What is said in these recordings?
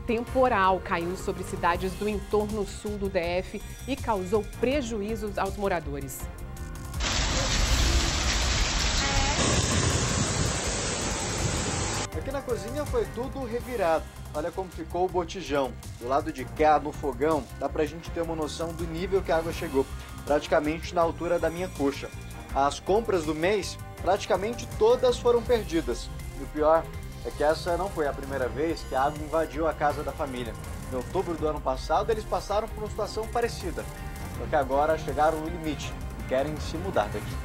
temporal caiu sobre cidades do entorno sul do DF e causou prejuízos aos moradores. Aqui na cozinha foi tudo revirado. Olha como ficou o botijão. Do lado de cá, no fogão, dá pra gente ter uma noção do nível que a água chegou. Praticamente na altura da minha coxa. As compras do mês, praticamente todas foram perdidas. E o pior é que essa não foi a primeira vez que a água invadiu a casa da família. Em outubro do ano passado, eles passaram por uma situação parecida. Só que agora chegaram no limite e querem se mudar daqui.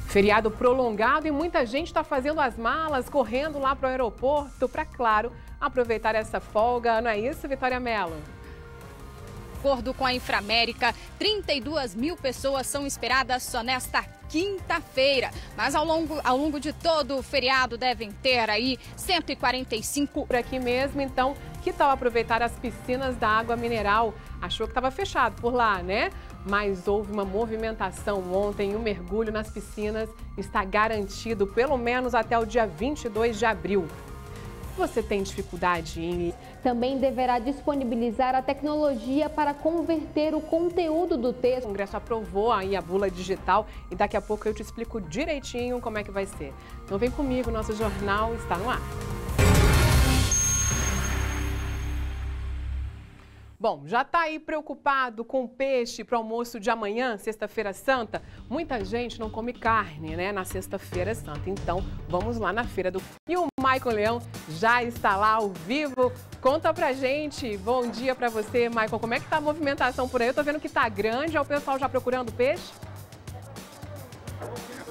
Feriado prolongado e muita gente está fazendo as malas, correndo lá para o aeroporto para, claro, aproveitar essa folga. Não é isso, Vitória Mello? De acordo com a Inframérica, 32 mil pessoas são esperadas só nesta quinta-feira. Mas ao longo de todo o feriado devem ter aí 145 por aqui mesmo. Então, que tal aproveitar as piscinas da água mineral? Achou que estava fechado por lá, né? Mas houve uma movimentação ontem e o mergulho nas piscinas está garantido pelo menos até o dia 22 de abril. Você tem dificuldade em... Também deverá disponibilizar a tecnologia para converter o conteúdo do texto. O Congresso aprovou aí a bula digital e daqui a pouco eu te explico direitinho como é que vai ser. Então vem comigo, nosso jornal está no ar. Bom, já está aí preocupado com o peixe para o almoço de amanhã, sexta-feira santa? Muita gente não come carne, né, na sexta-feira santa. Então, vamos lá na feira do... E o Maicon Leão já está lá ao vivo. Conta pra gente. Bom dia para você, Maicon. Como é que tá a movimentação por aí? Eu tô vendo que tá grande. É o pessoal já procurando peixe?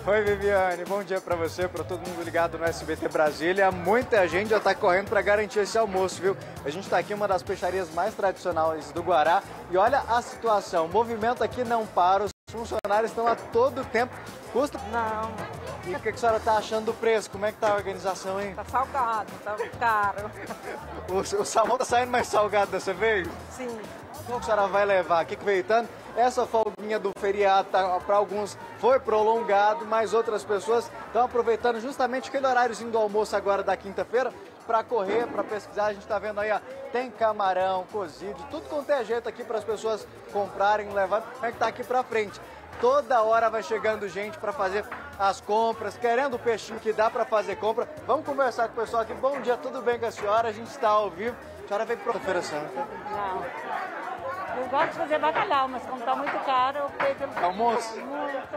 Oi, Viviane. Bom dia para você, para todo mundo ligado no SBT Brasília. Muita gente já está correndo para garantir esse almoço, viu? A gente está aqui em uma das peixarias mais tradicionais do Guará e olha a situação. O movimento aqui não para, os funcionários estão a todo tempo. Custa? Não. E o que a senhora está achando do preço? Como é que tá a organização, hein? Tá salgado, tá caro. O salmão está saindo mais salgado dessa vez? Sim. Como a senhora vai levar? O que veio tanto? Essa folguinha do feriado, para alguns, foi prolongado, mas outras pessoas estão aproveitando justamente aquele horáriozinho do almoço agora da quinta-feira para correr, para pesquisar. A gente está vendo aí, ó, tem camarão, cozido, tudo quanto é jeito aqui para as pessoas comprarem, levar. Como é que tá aqui para frente? Toda hora vai chegando gente para fazer as compras, querendo o peixinho que dá para fazer compra. Vamos conversar com o pessoal aqui. Bom dia, tudo bem com a senhora? A gente está ao vivo. A senhora veio para a Feira Santa? Não. Eu gosto de fazer bacalhau, mas como tá muito caro, eu pego... Almoço? Muito.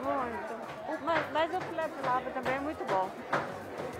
Muito. Mas o filé de tilápia também é muito bom.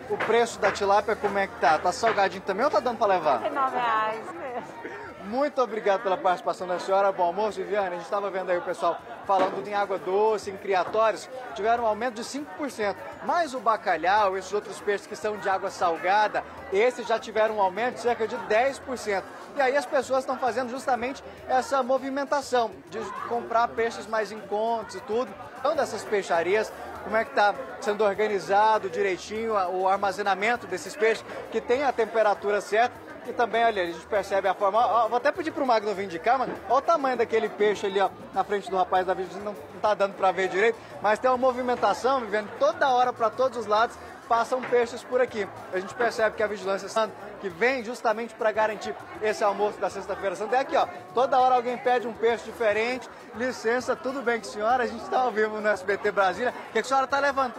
O preço da tilápia como é que tá? Tá salgadinho também ou tá dando para levar? R$19 mesmo. Muito obrigado pela participação da senhora. Bom almoço, Viviane. A gente estava vendo aí o pessoal falando em água doce, em criatórios, tiveram um aumento de 5%. Mas o bacalhau, esses outros peixes que são de água salgada, esses já tiveram um aumento de cerca de 10%. E aí as pessoas estão fazendo justamente essa movimentação de comprar peixes mais em contas e tudo. Então, dessas peixarias, como é que está sendo organizado direitinho o armazenamento desses peixes, que tem a temperatura certa. E também, olha, a gente percebe a forma... Ó, vou até pedir pro Magno vir de cá, mano. Olha o tamanho daquele peixe ali, ó, na frente do rapaz da vídeo. Não tá dando para ver direito, mas tem uma movimentação, vivendo toda hora para todos os lados, passam peixes por aqui. A gente percebe que a Vigilância Santa, que vem justamente para garantir esse almoço da Sexta-feira Santa, é aqui, ó. Toda hora alguém pede um peixe diferente. Licença, tudo bem com a senhora? A gente está ao vivo no SBT Brasília. O que a senhora tá levando?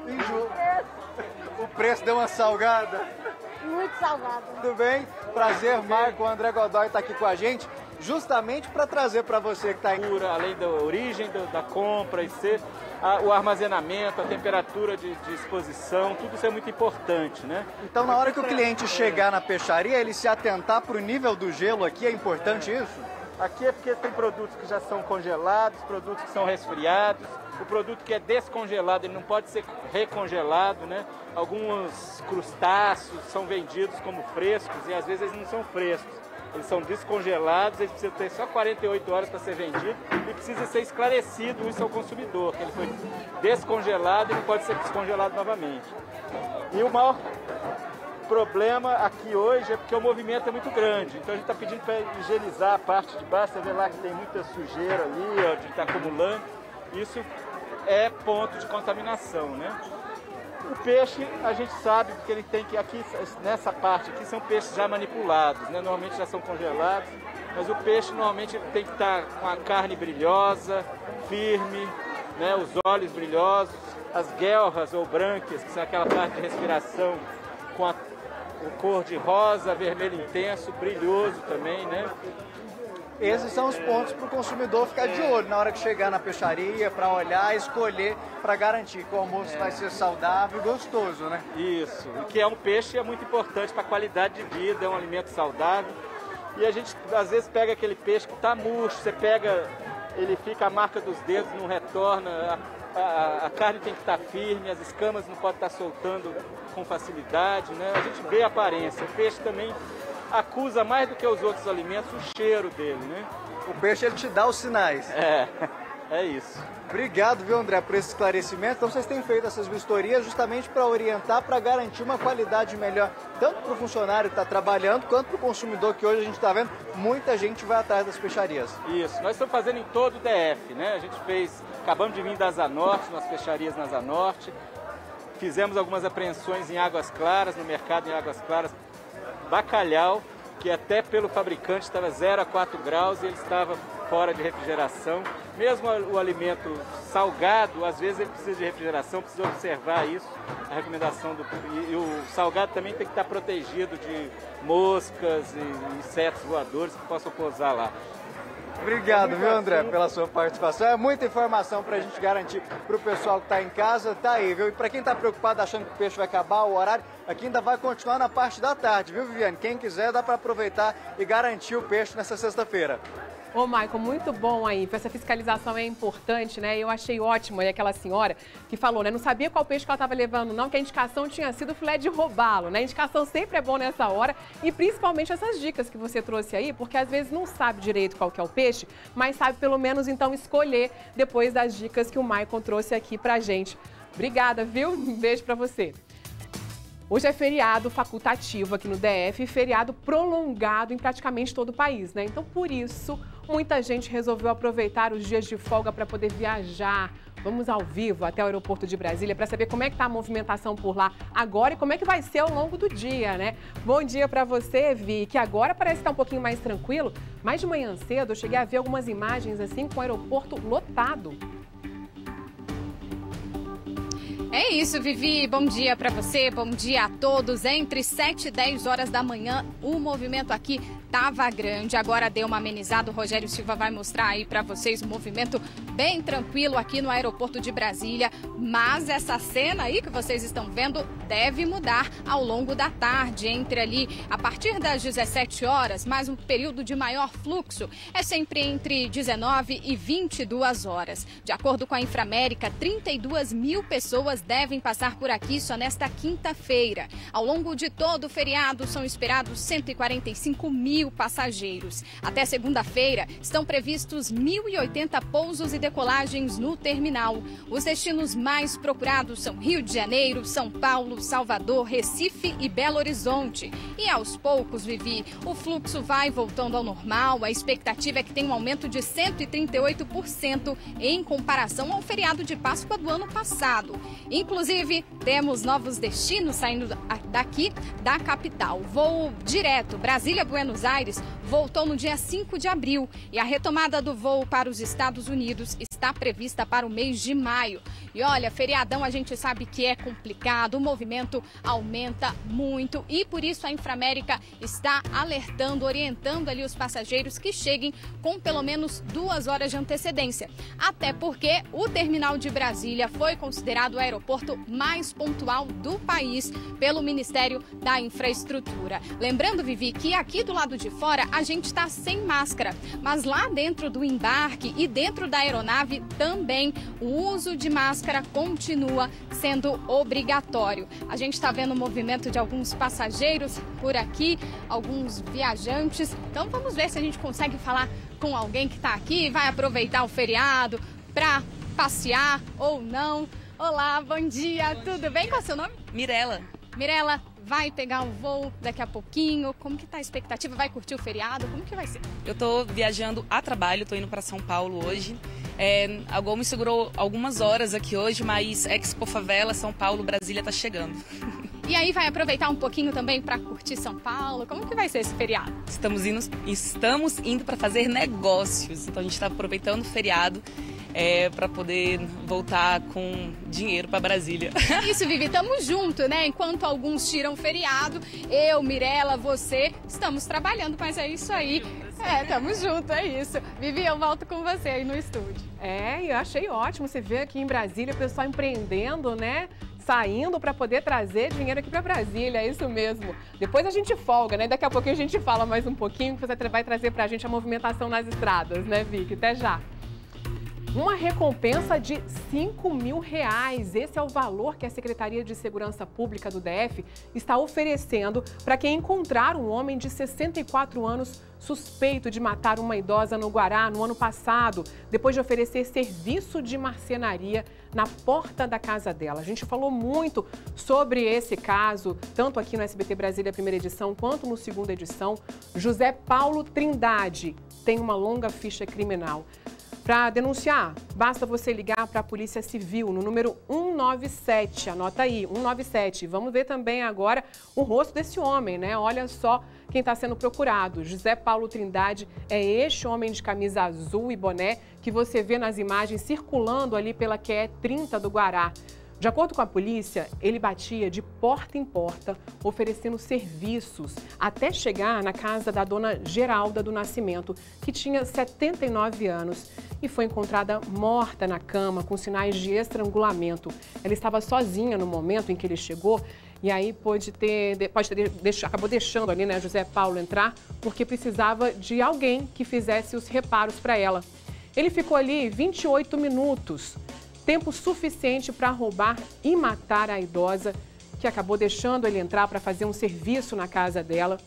Enjoei. O preço deu uma salgada. Muito salgado. Tudo bem? Prazer, Marco. O André Godoy está aqui com a gente, justamente para trazer para você que está aí. Além da origem da compra e ser o armazenamento, a temperatura de exposição, tudo isso é muito importante, né? Então, na hora que o cliente chegar na peixaria, ele se atentar para o nível do gelo aqui, é importante isso? Aqui é porque tem produtos que já são congelados, produtos que são resfriados. O produto que é descongelado, ele não pode ser recongelado, né? Alguns crustáceos são vendidos como frescos e às vezes eles não são frescos. Eles são descongelados, eles precisam ter só 48 horas para ser vendido e precisa ser esclarecido isso ao consumidor, que ele foi descongelado e não pode ser descongelado novamente. E o maior problema aqui hoje é porque o movimento é muito grande, então a gente está pedindo para higienizar a parte de baixo, você vê lá que tem muita sujeira ali, ó, de estar acumulando. Isso é ponto de contaminação, né? O peixe, a gente sabe, porque ele tem que, aqui, nessa parte aqui, são peixes já manipulados, né? Normalmente já são congelados, mas o peixe normalmente tem que estar com a carne brilhosa, firme, né? Os olhos brilhosos, as guelras ou brânquias, que são aquela parte de respiração com a cor de rosa, vermelho intenso, brilhoso também, né? Esses são os pontos para o consumidor ficar de olho na hora que chegar na peixaria, para olhar, escolher, para garantir que o almoço vai ser saudável e gostoso, né? Isso, e que é um peixe é muito importante para a qualidade de vida, é um alimento saudável. E a gente às vezes pega aquele peixe que está murcho, você pega, ele fica a marca dos dedos, não retorna, a carne tem que estar firme, as escamas não podem estar soltando com facilidade, né? A gente vê a aparência, o peixe também acusa mais do que os outros alimentos o cheiro dele, né? O peixe, ele te dá os sinais. É isso. Obrigado, viu, André, por esse esclarecimento. Então, vocês têm feito essas vistorias justamente para orientar, para garantir uma qualidade melhor, tanto para o funcionário que está trabalhando, quanto para o consumidor, que hoje a gente está vendo, muita gente vai atrás das peixarias. Isso, nós estamos fazendo em todo o DF, né? A gente acabamos de vir da Asa Norte, nas peixarias na Asa Norte, fizemos algumas apreensões em Águas Claras, no mercado em Águas Claras, bacalhau, que até pelo fabricante estava 0 a 4 graus e ele estava fora de refrigeração. Mesmo o alimento salgado, às vezes ele precisa de refrigeração, precisa observar isso, a recomendação e o salgado também tem que estar protegido de moscas e insetos voadores que possam pousar lá. Obrigado, viu, André, pela sua participação. É muita informação para a gente garantir para o pessoal que está em casa. Tá aí, viu? E para quem está preocupado achando que o peixe vai acabar, o horário aqui ainda vai continuar na parte da tarde, viu, Viviane? Quem quiser dá para aproveitar e garantir o peixe nessa sexta-feira. Ô, Maicon, muito bom aí. Essa fiscalização é importante, né? Eu achei ótimo aí aquela senhora que falou, né? Não sabia qual peixe que ela estava levando, não, que a indicação tinha sido filé de robalo, né? A indicação sempre é bom nessa hora e principalmente essas dicas que você trouxe aí, porque às vezes não sabe direito qual que é o peixe, mas sabe pelo menos então escolher depois das dicas que o Maicon trouxe aqui pra gente. Obrigada, viu? Um beijo pra você. Hoje é feriado facultativo aqui no DF e feriado prolongado em praticamente todo o país, né? Então, por isso, muita gente resolveu aproveitar os dias de folga para poder viajar. Vamos ao vivo até o aeroporto de Brasília para saber como é que está a movimentação por lá agora e como é que vai ser ao longo do dia, né? Bom dia para você, Vi, que agora parece estar um pouquinho mais tranquilo, mas de manhã cedo eu cheguei a ver algumas imagens assim com o aeroporto lotado. É isso, Vivi. Bom dia para você, bom dia a todos. Entre 7 e 10 horas da manhã, o movimento aqui estava grande. Agora deu uma amenizada. O Rogério Silva vai mostrar aí para vocês o movimento bem tranquilo aqui no aeroporto de Brasília. Mas essa cena aí que vocês estão vendo deve mudar ao longo da tarde. Entre ali, a partir das 17 horas, mais um período de maior fluxo. É sempre entre 19 e 22 horas. De acordo com a Inframérica, 32 mil pessoas devem passar por aqui só nesta quinta-feira. Ao longo de todo o feriado, são esperados 145 mil passageiros. Até segunda-feira, estão previstos 1.080 pousos e decolagens no terminal. Os destinos mais procurados são Rio de Janeiro, São Paulo, Salvador, Recife e Belo Horizonte. E aos poucos, Vivi, o fluxo vai voltando ao normal. A expectativa é que tenha um aumento de 138% em comparação ao feriado de Páscoa do ano passado. Inclusive, temos novos destinos saindo daqui da capital. Voo direto Brasília-Buenos Aires voltou no dia 5 de abril e a retomada do voo para os Estados Unidos está prevista para o mês de maio. E olha, feriadão a gente sabe que é complicado, o movimento aumenta muito e por isso a Inframérica está alertando, orientando ali os passageiros que cheguem com pelo menos 2 horas de antecedência. Até porque o terminal de Brasília foi considerado o aeroporto mais pontual do país pelo Ministério da Infraestrutura. Lembrando, Vivi, que aqui do lado de fora a gente está sem máscara, mas lá dentro do embarque e dentro da aeronave também o uso de máscara continua sendo obrigatório. A gente está vendo o movimento de alguns passageiros por aqui, alguns viajantes. Então vamos ver se a gente consegue falar com alguém que está aqui e vai aproveitar o feriado para passear ou não. Olá, bom dia, tudo bem? Qual é o seu nome? Mirela. Mirela, vai pegar um voo daqui a pouquinho? Como que tá a expectativa? Vai curtir o feriado? Como que vai ser? Eu tô viajando a trabalho, tô indo para São Paulo hoje A Gol me segurou algumas horas aqui hoje, mas Expo Favela, São Paulo, Brasília tá chegando. E aí vai aproveitar um pouquinho também para curtir São Paulo? Como que vai ser esse feriado? Estamos indo para fazer negócios, então a gente está aproveitando o feriado para poder voltar com dinheiro para Brasília. Isso, Vivi, tamo junto, né? Enquanto alguns tiram feriado, eu, Mirella, você, estamos trabalhando, mas é isso aí. Tamo junto, é isso. Vivi, eu volto com você aí no estúdio. Eu achei ótimo você ver aqui em Brasília o pessoal empreendendo, né? Saindo para poder trazer dinheiro aqui para Brasília, é isso mesmo. Depois a gente folga, né? Daqui a pouquinho a gente fala mais um pouquinho, que você vai trazer para a gente a movimentação nas estradas, né, Vicky? Até já. Uma recompensa de R$5.000. Esse é o valor que a Secretaria de Segurança Pública do DF está oferecendo para quem encontrar um homem de 64 anos suspeito de matar uma idosa no Guará no ano passado, depois de oferecer serviço de marcenaria na porta da casa dela. A gente falou muito sobre esse caso, tanto aqui no SBT Brasília, primeira edição, quanto no segunda edição. José Paulo Trindade tem uma longa ficha criminal. Para denunciar, basta você ligar para a Polícia Civil no número 197, anota aí, 197. Vamos ver também agora o rosto desse homem, né? Olha só quem está sendo procurado. José Paulo Trindade é este homem de camisa azul e boné que você vê nas imagens circulando ali pela QE 30 do Guará. De acordo com a polícia, ele batia de porta em porta, oferecendo serviços, até chegar na casa da dona Geralda do Nascimento, que tinha 79 anos e foi encontrada morta na cama, com sinais de estrangulamento. Ela estava sozinha no momento em que ele chegou e aí acabou deixando ali, né, José Paulo entrar, porque precisava de alguém que fizesse os reparos para ela. Ele ficou ali 28 minutos. Tempo suficiente para roubar e matar a idosa, que acabou deixando ele entrar para fazer um serviço na casa dela.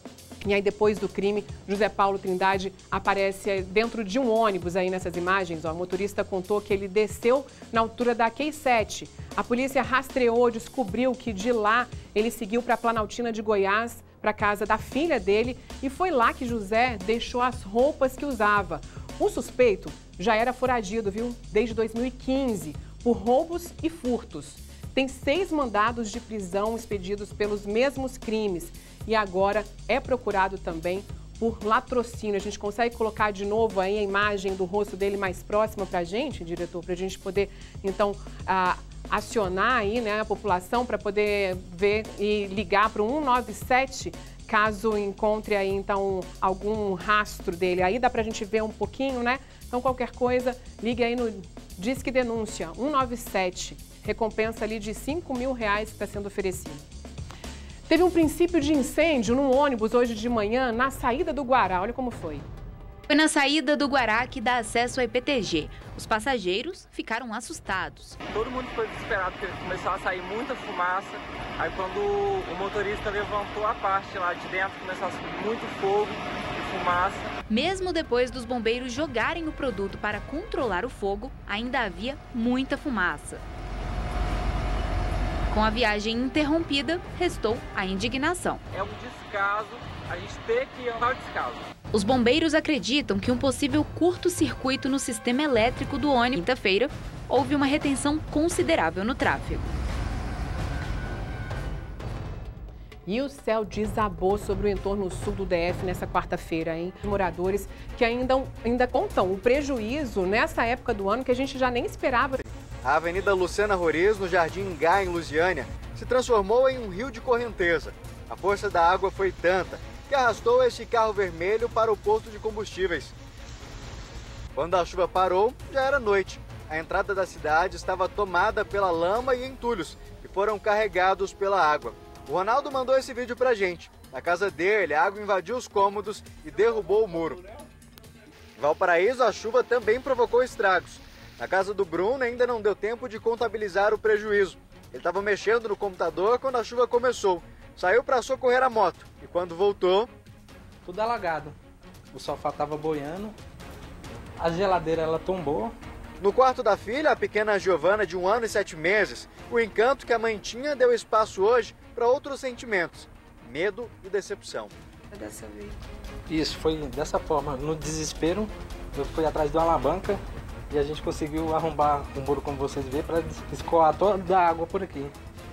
E aí, depois do crime, José Paulo Trindade aparece dentro de um ônibus aí nessas imagens. O motorista contou que ele desceu na altura da Q7. A polícia rastreou, descobriu que de lá ele seguiu para a Planaltina de Goiás, para a casa da filha dele, e foi lá que José deixou as roupas que usava. O suspeito já era foragido, viu? Desde 2015. Por roubos e furtos. Tem 6 mandados de prisão expedidos pelos mesmos crimes e agora é procurado também por latrocínio. A gente consegue colocar de novo aí a imagem do rosto dele mais próxima para a gente, diretor, para a gente poder, então, acionar aí, né, a população para poder ver e ligar para o 197 caso encontre aí, então, algum rastro dele. Aí dá para a gente ver um pouquinho, né? Então, qualquer coisa, ligue aí no Disque Denúncia 197, recompensa ali de R$5.000 que está sendo oferecido. Teve um princípio de incêndio num ônibus hoje de manhã na saída do Guará, olha como foi. Foi na saída do Guará que dá acesso ao IPTG. Os passageiros ficaram assustados. Todo mundo ficou desesperado porque começou a sair muita fumaça. Aí quando o motorista levantou a parte lá de dentro, começou a subir muito fogo e fumaça. Mesmo depois dos bombeiros jogarem o produto para controlar o fogo, ainda havia muita fumaça. Com a viagem interrompida, restou a indignação. É um descaso a gente ter que andar o descaso. Os bombeiros acreditam que um possível curto-circuito no sistema elétrico do ônibus. Quinta-feira, houve uma retenção considerável no tráfego. E o céu desabou sobre o entorno sul do DF nessa quarta-feira, hein? Moradores que ainda contam o prejuízo nessa época do ano que a gente já nem esperava. A Avenida Luciana Roriz, no Jardim Ingá, em Lusiânia, se transformou em um rio de correnteza. A força da água foi tanta que arrastou este carro vermelho para o posto de combustíveis. Quando a chuva parou, já era noite. A entrada da cidade estava tomada pela lama e entulhos, que foram carregados pela água. O Ronaldo mandou esse vídeo pra gente. Na casa dele, a água invadiu os cômodos e derrubou o muro. Em Valparaíso, a chuva também provocou estragos. Na casa do Bruno, ainda não deu tempo de contabilizar o prejuízo. Ele estava mexendo no computador quando a chuva começou. Saiu para socorrer a moto e quando voltou... Tudo alagado. O sofá estava boiando, a geladeira ela tombou. No quarto da filha, a pequena Giovana, de 1 ano e 7 meses, o encanto que a mãe tinha deu espaço hoje para outros sentimentos, medo e decepção. Dessa vez. Isso, foi dessa forma. No desespero, eu fui atrás de uma alavanca E a gente conseguiu arrombar um muro, como vocês veem, para escoar toda a água por aqui.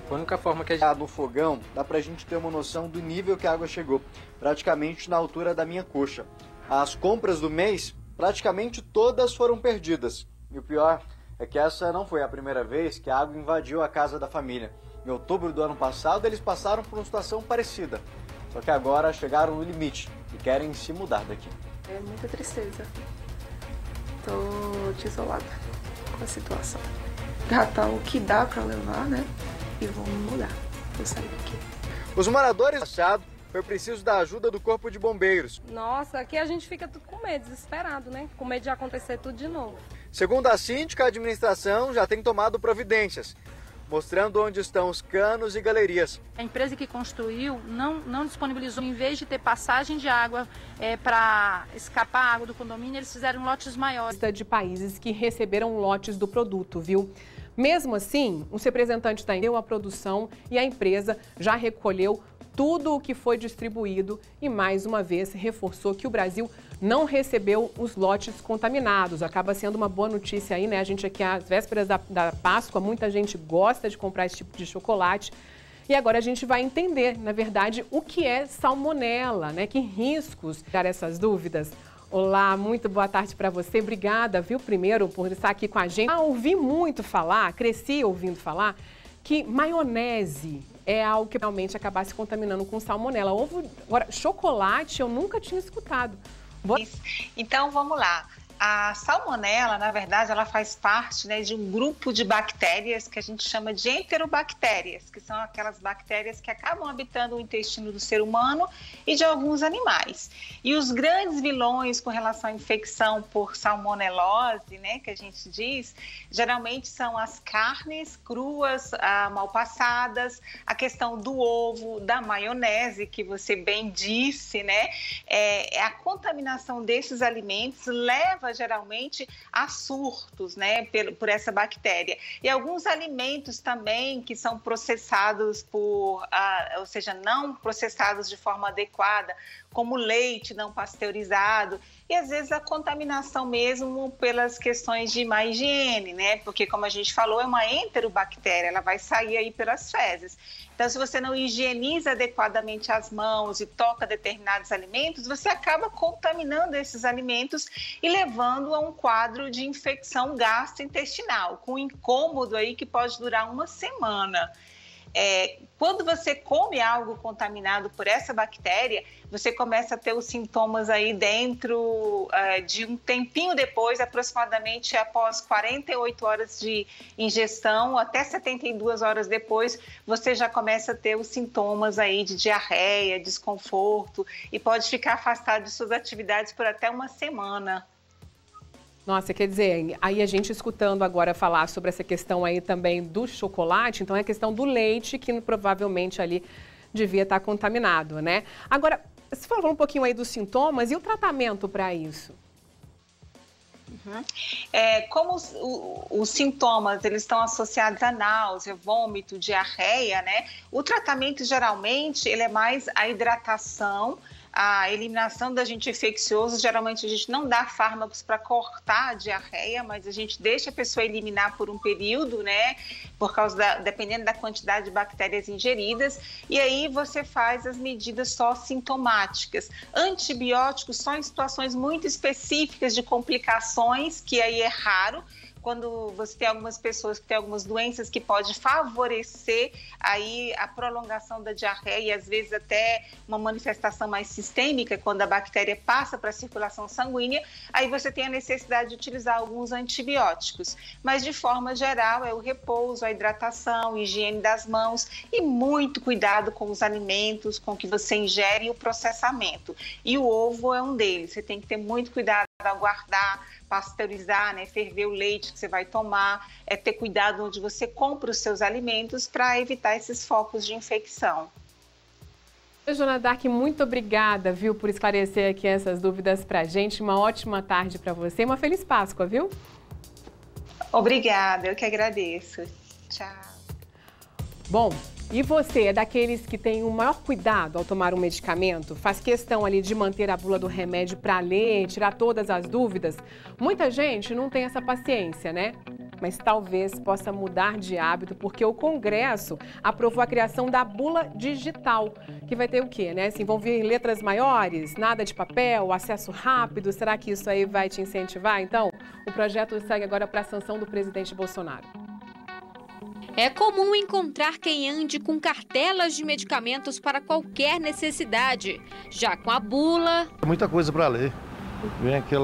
Foi a única forma que a gente... No fogão, dá pra gente ter uma noção do nível que a água chegou, praticamente na altura da minha coxa. As compras do mês, praticamente todas foram perdidas. E o pior é que essa não foi a primeira vez que a água invadiu a casa da família. Em outubro do ano passado, eles passaram por uma situação parecida. Só que agora chegaram no limite e querem se mudar daqui. É muita tristeza. Tô desolada com a situação. Gatar o que dá pra levar, né? E vou me mudar. Vou sair daqui. Os moradores acharam foi preciso da ajuda do Corpo de Bombeiros. Nossa, aqui a gente fica tudo com medo, desesperado, né? Com medo de acontecer tudo de novo. Segundo a síndica, a administração já tem tomado providências, mostrando onde estão os canos e galerias. A empresa que construiu não disponibilizou, em vez de ter passagem de água para escapar a água do condomínio, eles fizeram lotes maiores. De países que receberam lotes do produto, viu? Mesmo assim, os representantes da deu a produção e a empresa já recolheu tudo o que foi distribuído e, mais uma vez, reforçou que o Brasil não recebeu os lotes contaminados. Acaba sendo uma boa notícia aí, né? A gente aqui, às vésperas da Páscoa, muita gente gosta de comprar esse tipo de chocolate. E agora a gente vai entender, na verdade, o que é salmonela, né? Que riscos dar essas dúvidas. Olá, muito boa tarde para você. Obrigada, viu, primeiro, por estar aqui com a gente. Ouvi muito falar, cresci ouvindo falar, que maionese é algo que realmente acaba se contaminando com salmonela. Agora, chocolate eu nunca tinha escutado. Então, vamos lá. A salmonela, na verdade, ela faz parte, né, de um grupo de bactérias que a gente chama de enterobactérias, que são aquelas bactérias que acabam habitando o intestino do ser humano e de alguns animais. E os grandes vilões com relação à infecção por salmonelose, né, que a gente diz, geralmente são as carnes cruas, mal passadas, a questão do ovo, da maionese, que você bem disse, né, a contaminação desses alimentos leva geralmente a surtos, né, por essa bactéria. E alguns alimentos também que são processados ou seja, não processados de forma adequada, como leite não pasteurizado, e às vezes a contaminação mesmo pelas questões de má higiene, né? Porque, como a gente falou, é uma enterobactéria, ela vai sair aí pelas fezes. Então, se você não higieniza adequadamente as mãos e toca determinados alimentos, você acaba contaminando esses alimentos e levando a um quadro de infecção gastrointestinal, com um incômodo aí que pode durar uma semana. Quando você come algo contaminado por essa bactéria, você começa a ter os sintomas aí dentro de um tempinho depois, aproximadamente após 48 horas de ingestão, até 72 horas depois, você já começa a ter os sintomas aí de diarreia, desconforto e pode ficar afastado de suas atividades por até uma semana. Nossa, quer dizer, aí a gente escutando agora falar sobre essa questão aí também do chocolate, então é a questão do leite que provavelmente ali devia estar contaminado, né? Agora, você falou um pouquinho aí dos sintomas e o tratamento para isso? Como os sintomas eles estão associados a náusea, vômito, diarreia, né? O tratamento geralmente ele é mais a hidratação, a eliminação do agente infeccioso. Geralmente a gente não dá fármacos para cortar a diarreia, mas a gente deixa a pessoa eliminar por um período, né? Dependendo da quantidade de bactérias ingeridas, e aí você faz as medidas só sintomáticas. Antibióticos só em situações muito específicas de complicações, que aí é raro, quando você tem algumas pessoas que têm algumas doenças que pode favorecer aí a prolongação da diarreia e às vezes até uma manifestação mais sistêmica, quando a bactéria passa para a circulação sanguínea, aí você tem a necessidade de utilizar alguns antibióticos. Mas de forma geral é o repouso, a hidratação, higiene das mãos e muito cuidado com os alimentos, com o que você ingere e o processamento. E o ovo é um deles, você tem que ter muito cuidado ao guardar, pasteurizar, né, ferver o leite que você vai tomar, ter cuidado onde você compra os seus alimentos para evitar esses focos de infecção. Joana Dark, muito obrigada, viu, por esclarecer aqui essas dúvidas para a gente. Uma ótima tarde para você e uma feliz Páscoa, viu? Obrigada, eu que agradeço. Tchau. Bom, E você é daqueles que tem o maior cuidado ao tomar um medicamento? Faz questão ali de manter a bula do remédio para ler, tirar todas as dúvidas? Muita gente não tem essa paciência, né? Mas talvez possa mudar de hábito, porque o Congresso aprovou a criação da bula digital, que vai ter o quê, né? Se vão vir letras maiores, nada de papel, acesso rápido, será que isso aí vai te incentivar? Então, o projeto segue agora para a sanção do presidente Bolsonaro. É comum encontrar quem ande com cartelas de medicamentos para qualquer necessidade. Já com a bula... É muita coisa para ler. Vem aquele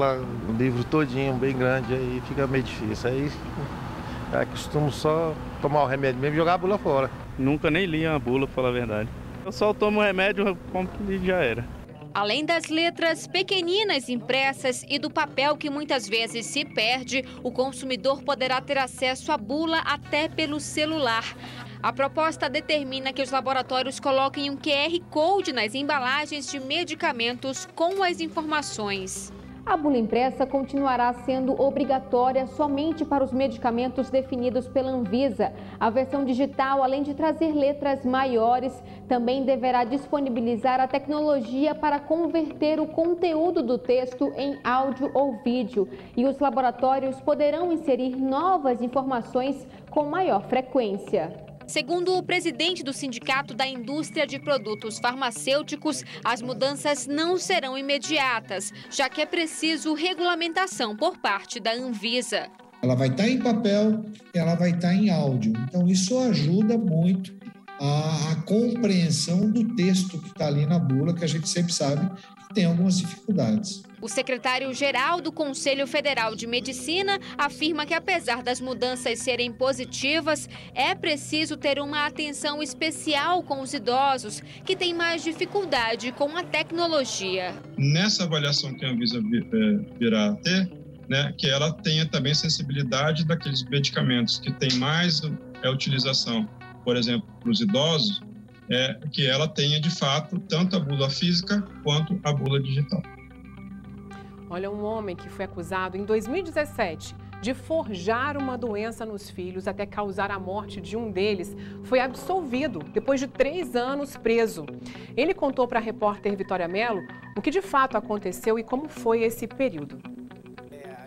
livro todinho, bem grande, aí fica meio difícil. Aí costumo só tomar o remédio mesmo e jogar a bula fora. Nunca nem li a bula, para falar a verdade. Eu só tomo o remédio, compro e já era. Além das letras pequeninas impressas e do papel que muitas vezes se perde, o consumidor poderá ter acesso à bula até pelo celular. A proposta determina que os laboratórios coloquem um QR Code nas embalagens de medicamentos com as informações. A bula impressa continuará sendo obrigatória somente para os medicamentos definidos pela Anvisa. A versão digital, além de trazer letras maiores, também deverá disponibilizar a tecnologia para converter o conteúdo do texto em áudio ou vídeo. E os laboratórios poderão inserir novas informações com maior frequência. Segundo o presidente do Sindicato da Indústria de Produtos Farmacêuticos, as mudanças não serão imediatas, já que é preciso regulamentação por parte da Anvisa. Ela vai estar em papel, ela vai estar em áudio. Então, isso ajuda muito a compreensão do texto que está ali na bula, que a gente sempre sabe que tem algumas dificuldades. O secretário-geral do Conselho Federal de Medicina afirma que, apesar das mudanças serem positivas, é preciso ter uma atenção especial com os idosos que têm mais dificuldade com a tecnologia. Nessa avaliação que a Anvisa virá a ter, né, que ela tenha também sensibilidade daqueles medicamentos que têm mais utilização, por exemplo, para os idosos, que ela tenha, de fato, tanto a bula física quanto a bula digital. Olha, um homem que foi acusado em 2017 de forjar uma doença nos filhos até causar a morte de um deles foi absolvido depois de 3 anos preso. Ele contou para a repórter Vitória Mello o que de fato aconteceu e como foi esse período.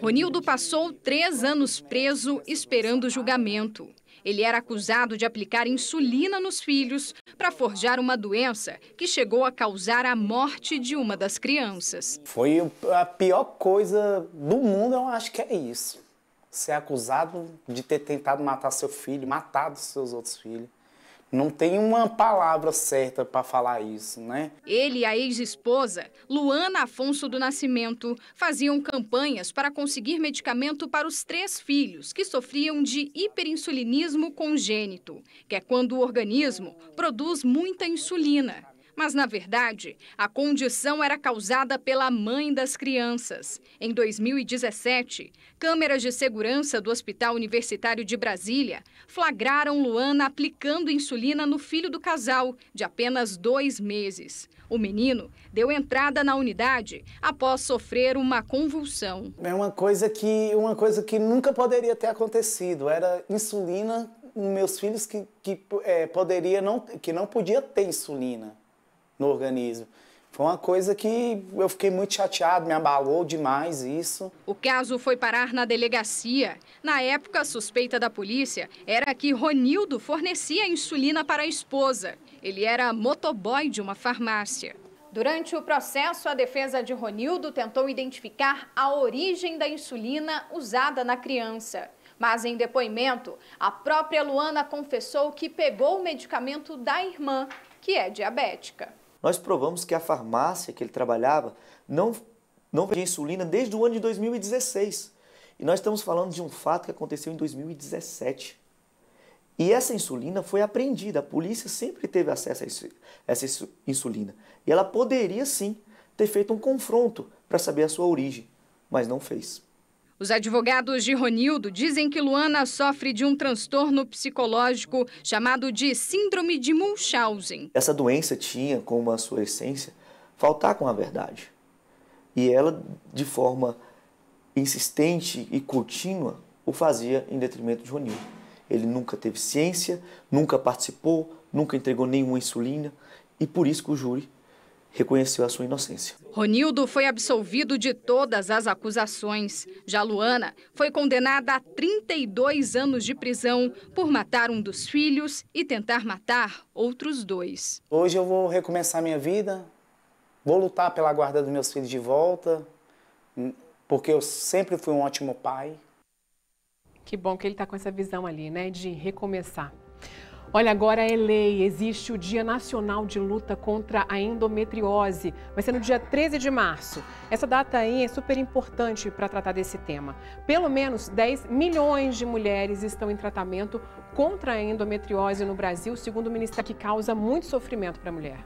Ronildo passou 3 anos preso esperando julgamento. Ele era acusado de aplicar insulina nos filhos para forjar uma doença que chegou a causar a morte de uma das crianças. Foi a pior coisa do mundo, eu acho que é isso. Ser acusado de ter tentado matar seu filho, matado seus outros filhos. Não tem uma palavra certa para falar isso, né? Ele e a ex-esposa, Luana Afonso do Nascimento, faziam campanhas para conseguir medicamento para os 3 filhos que sofriam de hiperinsulinismo congênito, que é quando o organismo produz muita insulina. Mas, na verdade, a condição era causada pela mãe das crianças. Em 2017, câmeras de segurança do Hospital Universitário de Brasília flagraram Luana aplicando insulina no filho do casal, de apenas 2 meses. O menino deu entrada na unidade após sofrer uma convulsão. É uma coisa que nunca poderia ter acontecido. Era insulina nos meus filhos que não podia ter insulina no organismo. Foi uma coisa que eu fiquei muito chateado, me abalou demais isso. O caso foi parar na delegacia. Na época, a suspeita da polícia era que Ronildo fornecia insulina para a esposa. Ele era motoboy de uma farmácia. Durante o processo, a defesa de Ronildo tentou identificar a origem da insulina usada na criança. Mas em depoimento, a própria Luana confessou que pegou o medicamento da irmã, que é diabética. Nós provamos que a farmácia que ele trabalhava não vendia insulina desde o ano de 2016. E nós estamos falando de um fato que aconteceu em 2017. E essa insulina foi apreendida. A polícia sempre teve acesso a essa insulina. E ela poderia, sim, ter feito um confronto para saber a sua origem, mas não fez. Os advogados de Ronildo dizem que Luana sofre de um transtorno psicológico chamado de Síndrome de Munchausen. Essa doença tinha como a sua essência faltar com a verdade. E ela, de forma insistente e contínua, o fazia em detrimento de Ronildo. Ele nunca teve ciência, nunca participou, nunca entregou nenhuma insulina e por isso que o júri reconheceu a sua inocência. Ronildo foi absolvido de todas as acusações. Já Luana foi condenada a 32 anos de prisão por matar um dos filhos e tentar matar outros 2. Hoje eu vou recomeçar minha vida, vou lutar pela guarda dos meus filhos de volta, porque eu sempre fui um ótimo pai. Que bom que ele está com essa visão ali, né, de recomeçar. Olha, agora é lei, existe o Dia Nacional de Luta contra a Endometriose. Vai ser no dia 13 de março. Essa data aí é super importante para tratar desse tema. Pelo menos 10 milhões de mulheres estão em tratamento contra a endometriose no Brasil, segundo o Ministério, que causa muito sofrimento para a mulher.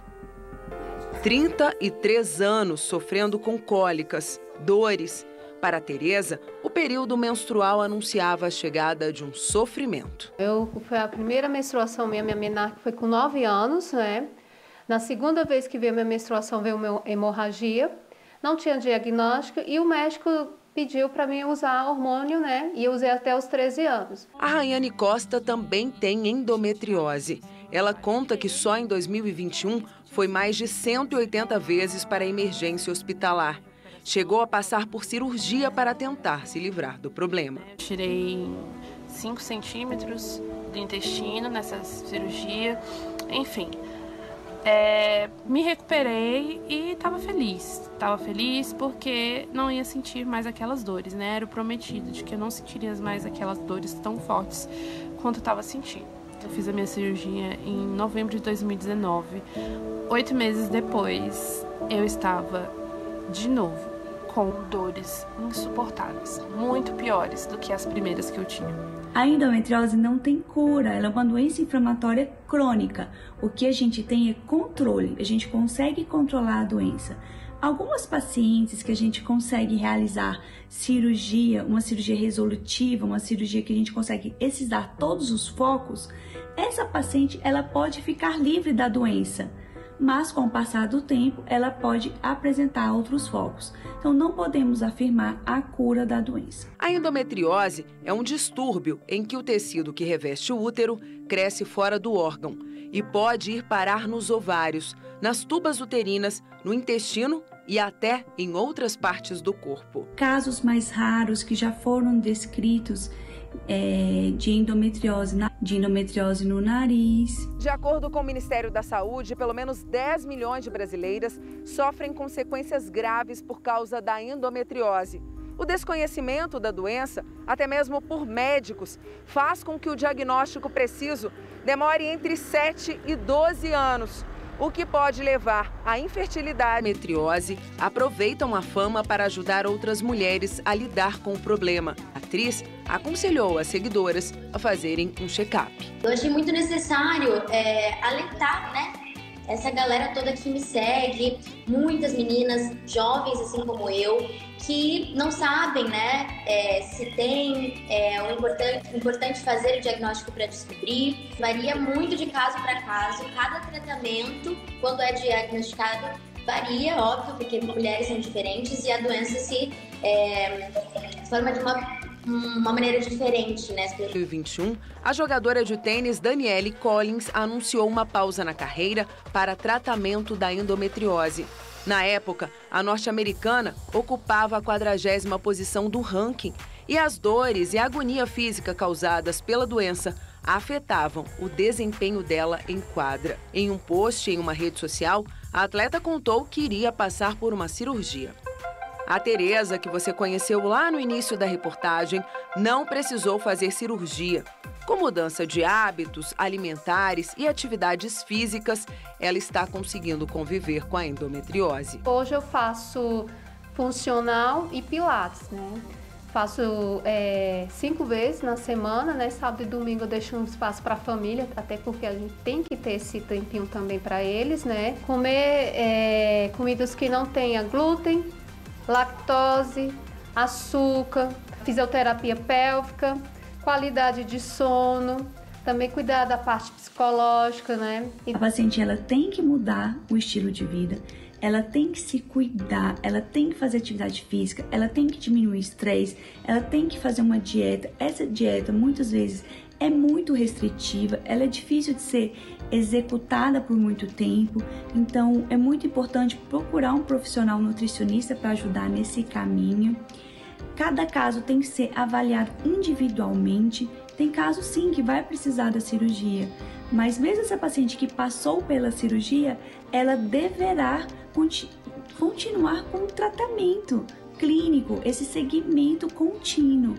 33 anos sofrendo com cólicas, dores. Para Tereza, o período menstrual anunciava a chegada de um sofrimento. Foi a primeira menstruação minha menarca foi com 9 anos, né? Na segunda vez que veio minha menstruação veio uma hemorragia, não tinha diagnóstico e o médico pediu para mim usar hormônio, né? E eu usei até os 13 anos. A Rayane Costa também tem endometriose. Ela conta que só em 2021 foi mais de 180 vezes para a emergência hospitalar. Chegou a passar por cirurgia para tentar se livrar do problema. Eu tirei 5 centímetros do intestino nessa cirurgia. Enfim, me recuperei e estava feliz. Estava feliz porque não ia sentir mais aquelas dores, né? Era o prometido de que eu não sentiria mais aquelas dores tão fortes quanto eu estava sentindo. Eu fiz a minha cirurgia em novembro de 2019. 8 meses depois, eu estava de novo com dores insuportáveis, muito piores do que as primeiras que eu tinha. A endometriose não tem cura, ela é uma doença inflamatória crônica. O que a gente tem é controle, a gente consegue controlar a doença. Algumas pacientes que a gente consegue realizar cirurgia, uma cirurgia resolutiva, uma cirurgia que a gente consegue excisar todos os focos, essa paciente ela pode ficar livre da doença. Mas com o passar do tempo, ela pode apresentar outros focos. Então, não podemos afirmar a cura da doença. A endometriose é um distúrbio em que o tecido que reveste o útero cresce fora do órgão e pode ir parar nos ovários, nas tubas uterinas, no intestino e até em outras partes do corpo. Casos mais raros que já foram descritos de endometriose no nariz. De acordo com o Ministério da Saúde, pelo menos 10 milhões de brasileiras sofrem consequências graves por causa da endometriose. O desconhecimento da doença, até mesmo por médicos, faz com que o diagnóstico preciso demore entre 7 e 12 anos, o que pode levar à infertilidade. A endometriose aproveitam a fama para ajudar outras mulheres a lidar com o problema. A atriz aconselhou as seguidoras a fazerem um check-up. Eu achei muito necessário alertar, né? Essa galera toda que me segue, muitas meninas jovens assim como eu, que não sabem, né, se tem importante fazer o diagnóstico para descobrir. Varia muito de caso para caso. Cada tratamento, quando é diagnosticado, varia, óbvio, porque mulheres são diferentes e a doença se forma de uma maneira diferente, né? Em 2021, a jogadora de tênis Danielle Collins anunciou uma pausa na carreira para tratamento da endometriose. Na época, a norte-americana ocupava a 40ª posição do ranking e as dores e a agonia física causadas pela doença afetavam o desempenho dela em quadra. Em um post em uma rede social, a atleta contou que iria passar por uma cirurgia. A Tereza, que você conheceu lá no início da reportagem, não precisou fazer cirurgia. Com mudança de hábitos alimentares e atividades físicas, ela está conseguindo conviver com a endometriose. Hoje eu faço funcional e pilates, né? Faço 5 vezes na semana, né? Sábado e domingo eu deixo um espaço para a família, até porque a gente tem que ter esse tempinho também para eles, né? Comer comidas que não tenha glúten, lactose, açúcar, fisioterapia pélvica, qualidade de sono, também cuidar da parte psicológica, né? A paciente ela tem que mudar o estilo de vida, ela tem que se cuidar, ela tem que fazer atividade física, ela tem que diminuir o estresse, ela tem que fazer uma dieta. Essa dieta muitas vezes é muito restritiva, ela é difícil de ser executada por muito tempo, então é muito importante procurar um profissional nutricionista para ajudar nesse caminho. Cada caso tem que ser avaliado individualmente. Tem casos sim que vai precisar da cirurgia, mas mesmo essa paciente que passou pela cirurgia, ela deverá continuar com o tratamento clínico, esse segmento contínuo,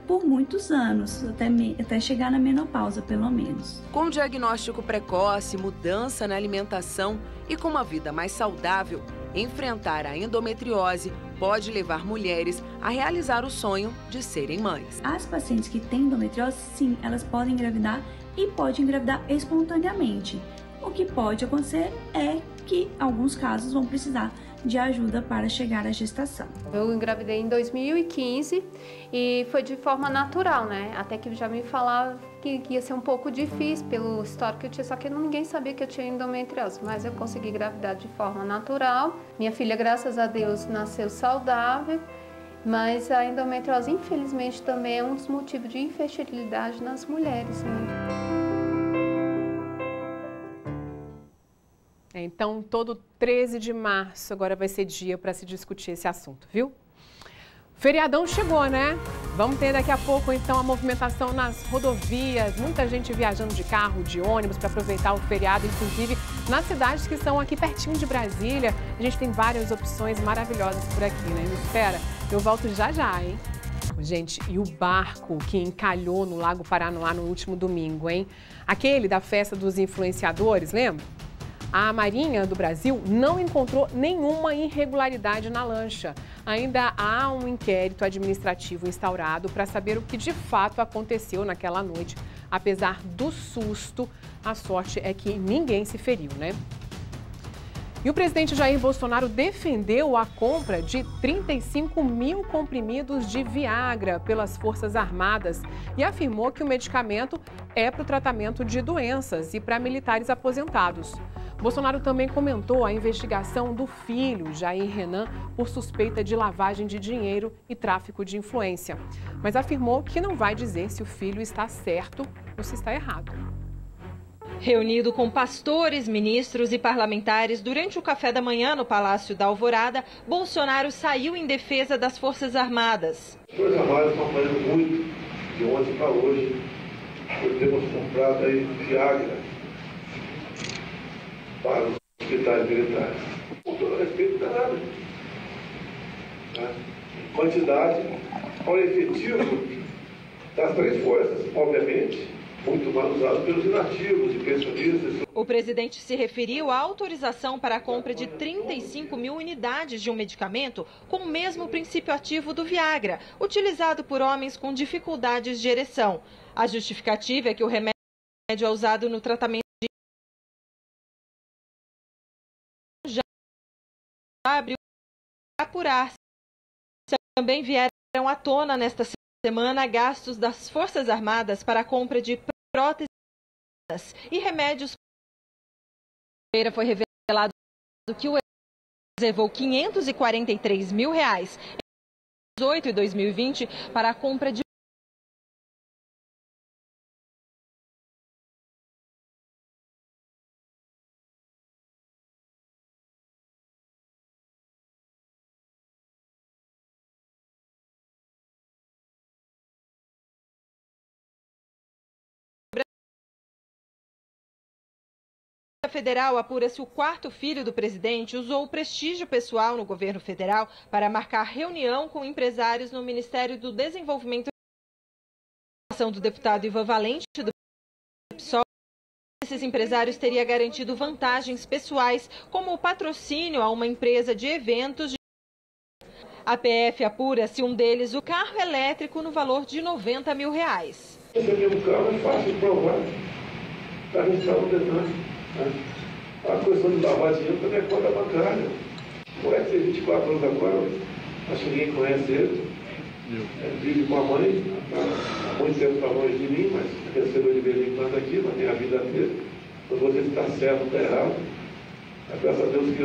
por muitos anos, até chegar na menopausa, pelo menos. Com diagnóstico precoce, mudança na alimentação e com uma vida mais saudável, enfrentar a endometriose pode levar mulheres a realizar o sonho de serem mães. As pacientes que têm endometriose, sim, elas podem engravidar e podem engravidar espontaneamente. O que pode acontecer é que alguns casos vão precisar de ajuda para chegar à gestação. Eu engravidei em 2015 e foi de forma natural, né? Até que já me falava que ia ser um pouco difícil pelo histórico que eu tinha, só que ninguém sabia que eu tinha endometriose, mas eu consegui engravidar de forma natural. Minha filha, graças a Deus, nasceu saudável, mas a endometriose, infelizmente, também é um dos motivos de infertilidade nas mulheres, né? Então, todo 13 de março agora vai ser dia para se discutir esse assunto, viu? Feriadão chegou, né? Vamos ter daqui a pouco, então, a movimentação nas rodovias. Muita gente viajando de carro, de ônibus, para aproveitar o feriado, inclusive nas cidades que são aqui pertinho de Brasília. A gente tem várias opções maravilhosas por aqui, né? Me espera, eu volto já já, hein? Gente, e o barco que encalhou no Lago Paranoá no último domingo, hein? Aquele da festa dos influenciadores, lembra? A Marinha do Brasil não encontrou nenhuma irregularidade na lancha. Ainda há um inquérito administrativo instaurado para saber o que de fato aconteceu naquela noite. Apesar do susto, a sorte é que ninguém se feriu, né? E o presidente Jair Bolsonaro defendeu a compra de 35 mil comprimidos de Viagra pelas Forças Armadas e afirmou que o medicamento é para o tratamento de doenças e para militares aposentados. Bolsonaro também comentou a investigação do filho, Jair Renan, por suspeita de lavagem de dinheiro e tráfico de influência, mas afirmou que não vai dizer se o filho está certo ou se está errado. Reunido com pastores, ministros e parlamentares durante o café da manhã no Palácio da Alvorada, Bolsonaro saiu em defesa das Forças Armadas. As Forças Armadas estão fazendo muito de ontem para hoje. Temos comprado aí Viagra para os hospitais militares. Com todo respeito, não é nada. Quantidade, ao efetivo das três forças, obviamente, muito mal usado pelos inativos e pensionistas. O presidente se referiu à autorização para a compra de 35 mil unidades de um medicamento com o mesmo princípio ativo do Viagra, utilizado por homens com dificuldades de ereção. A justificativa é que o remédio é usado no tratamento de... Já abriu para apurar. Também vieram à tona nesta semana gastos das Forças Armadas para a compra de próteses e remédios. Foi revelado que o reservou R$ 543 mil em 2018 e 2020 para a compra de Federal apura se o quarto filho do presidente usou o prestígio pessoal no governo federal para marcar reunião com empresários no Ministério do Desenvolvimento. A ação do deputado Ivan Valente do PSOL, esses empresários teria garantido vantagens pessoais, como o patrocínio a uma empresa de eventos. A PF apura se um deles o carro elétrico no valor de R$ 90 mil. Esse mesmo carro é fácil de provar. Está registrado no detalhe. A questão de lavar dinheiro também é conta bancária. O moleque tem 24 anos agora, acho que ninguém conhece ele. Vive com a mãe, há muito tempo está longe de mim, mas recebeu de vez em quando aqui, mas tem a vida dele. Não vou dizer se está certo ou está errado. Mas graças a Deus que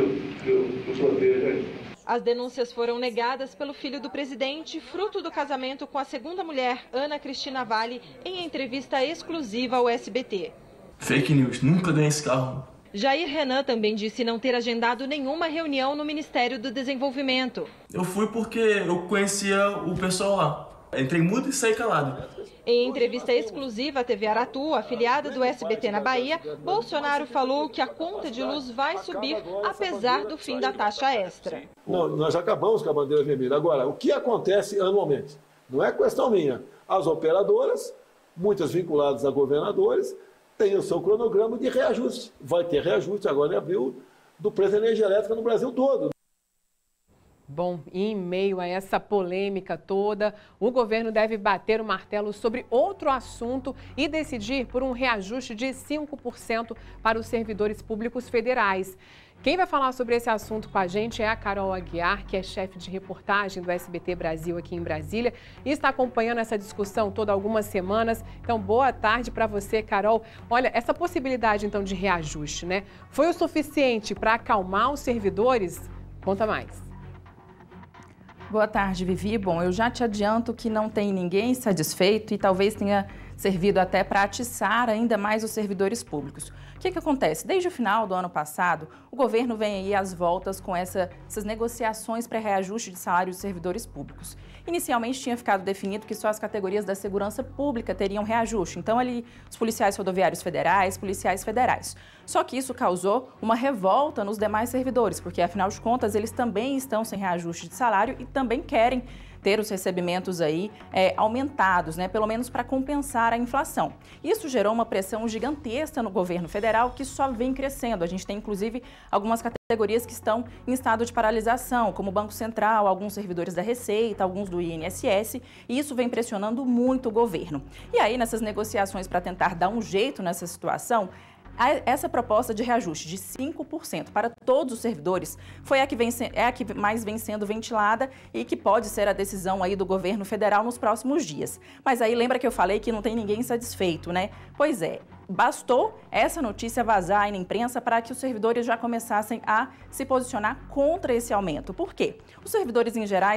eu protejo aí. As denúncias foram negadas pelo filho do presidente, fruto do casamento com a segunda mulher, Ana Cristina Vale, em entrevista exclusiva ao SBT. Fake news, nunca ganhei esse carro. Jair Renan também disse não ter agendado nenhuma reunião no Ministério do Desenvolvimento. Eu fui porque eu conhecia o pessoal lá. Entrei mudo e saí calado. Em entrevista exclusiva à TV Aratu, afiliada do SBT na Bahia, Bolsonaro falou que a conta de luz vai subir, apesar do fim da taxa extra. Não, nós acabamos com a bandeira vermelha. Agora, o que acontece anualmente? Não é questão minha. As operadoras, muitas vinculadas a governadores, têm o seu cronograma de reajuste. Vai ter reajuste agora em abril do preço da energia elétrica no Brasil todo. Bom, em meio a essa polêmica toda, o governo deve bater o martelo sobre outro assunto e decidir por um reajuste de 5% para os servidores públicos federais. Quem vai falar sobre esse assunto com a gente é a Carol Aguiar, que é chefe de reportagem do SBT Brasil aqui em Brasília e está acompanhando essa discussão toda há algumas semanas. Então, boa tarde para você, Carol. Olha, essa possibilidade então de reajuste, né? Foi o suficiente para acalmar os servidores? Conta mais. Boa tarde, Vivi. Bom, eu já te adianto que não tem ninguém satisfeito e talvez tenha servido até para atiçar ainda mais os servidores públicos. O que acontece? Desde o final do ano passado, o governo vem aí às voltas com essas negociações para reajuste de salário dos servidores públicos. Inicialmente tinha ficado definido que só as categorias da segurança pública teriam reajuste. Então, ali, os policiais rodoviários federais, policiais federais. Só que isso causou uma revolta nos demais servidores, porque, afinal de contas, eles também estão sem reajuste de salário e também querem ter os recebimentos aí aumentados, né, pelo menos para compensar a inflação. Isso gerou uma pressão gigantesca no governo federal que só vem crescendo. A gente tem, inclusive, algumas categorias que estão em estado de paralisação, como o Banco Central, alguns servidores da Receita, alguns do INSS, e isso vem pressionando muito o governo. E aí, nessas negociações para tentar dar um jeito nessa situação, essa proposta de reajuste de 5% para todos os servidores foi a que mais vem sendo ventilada e que pode ser a decisão aí do governo federal nos próximos dias. Mas aí lembra que eu falei que não tem ninguém satisfeito, né? Pois é, bastou essa notícia vazar aí na imprensa para que os servidores já começassem a se posicionar contra esse aumento. Por quê? Os servidores em geral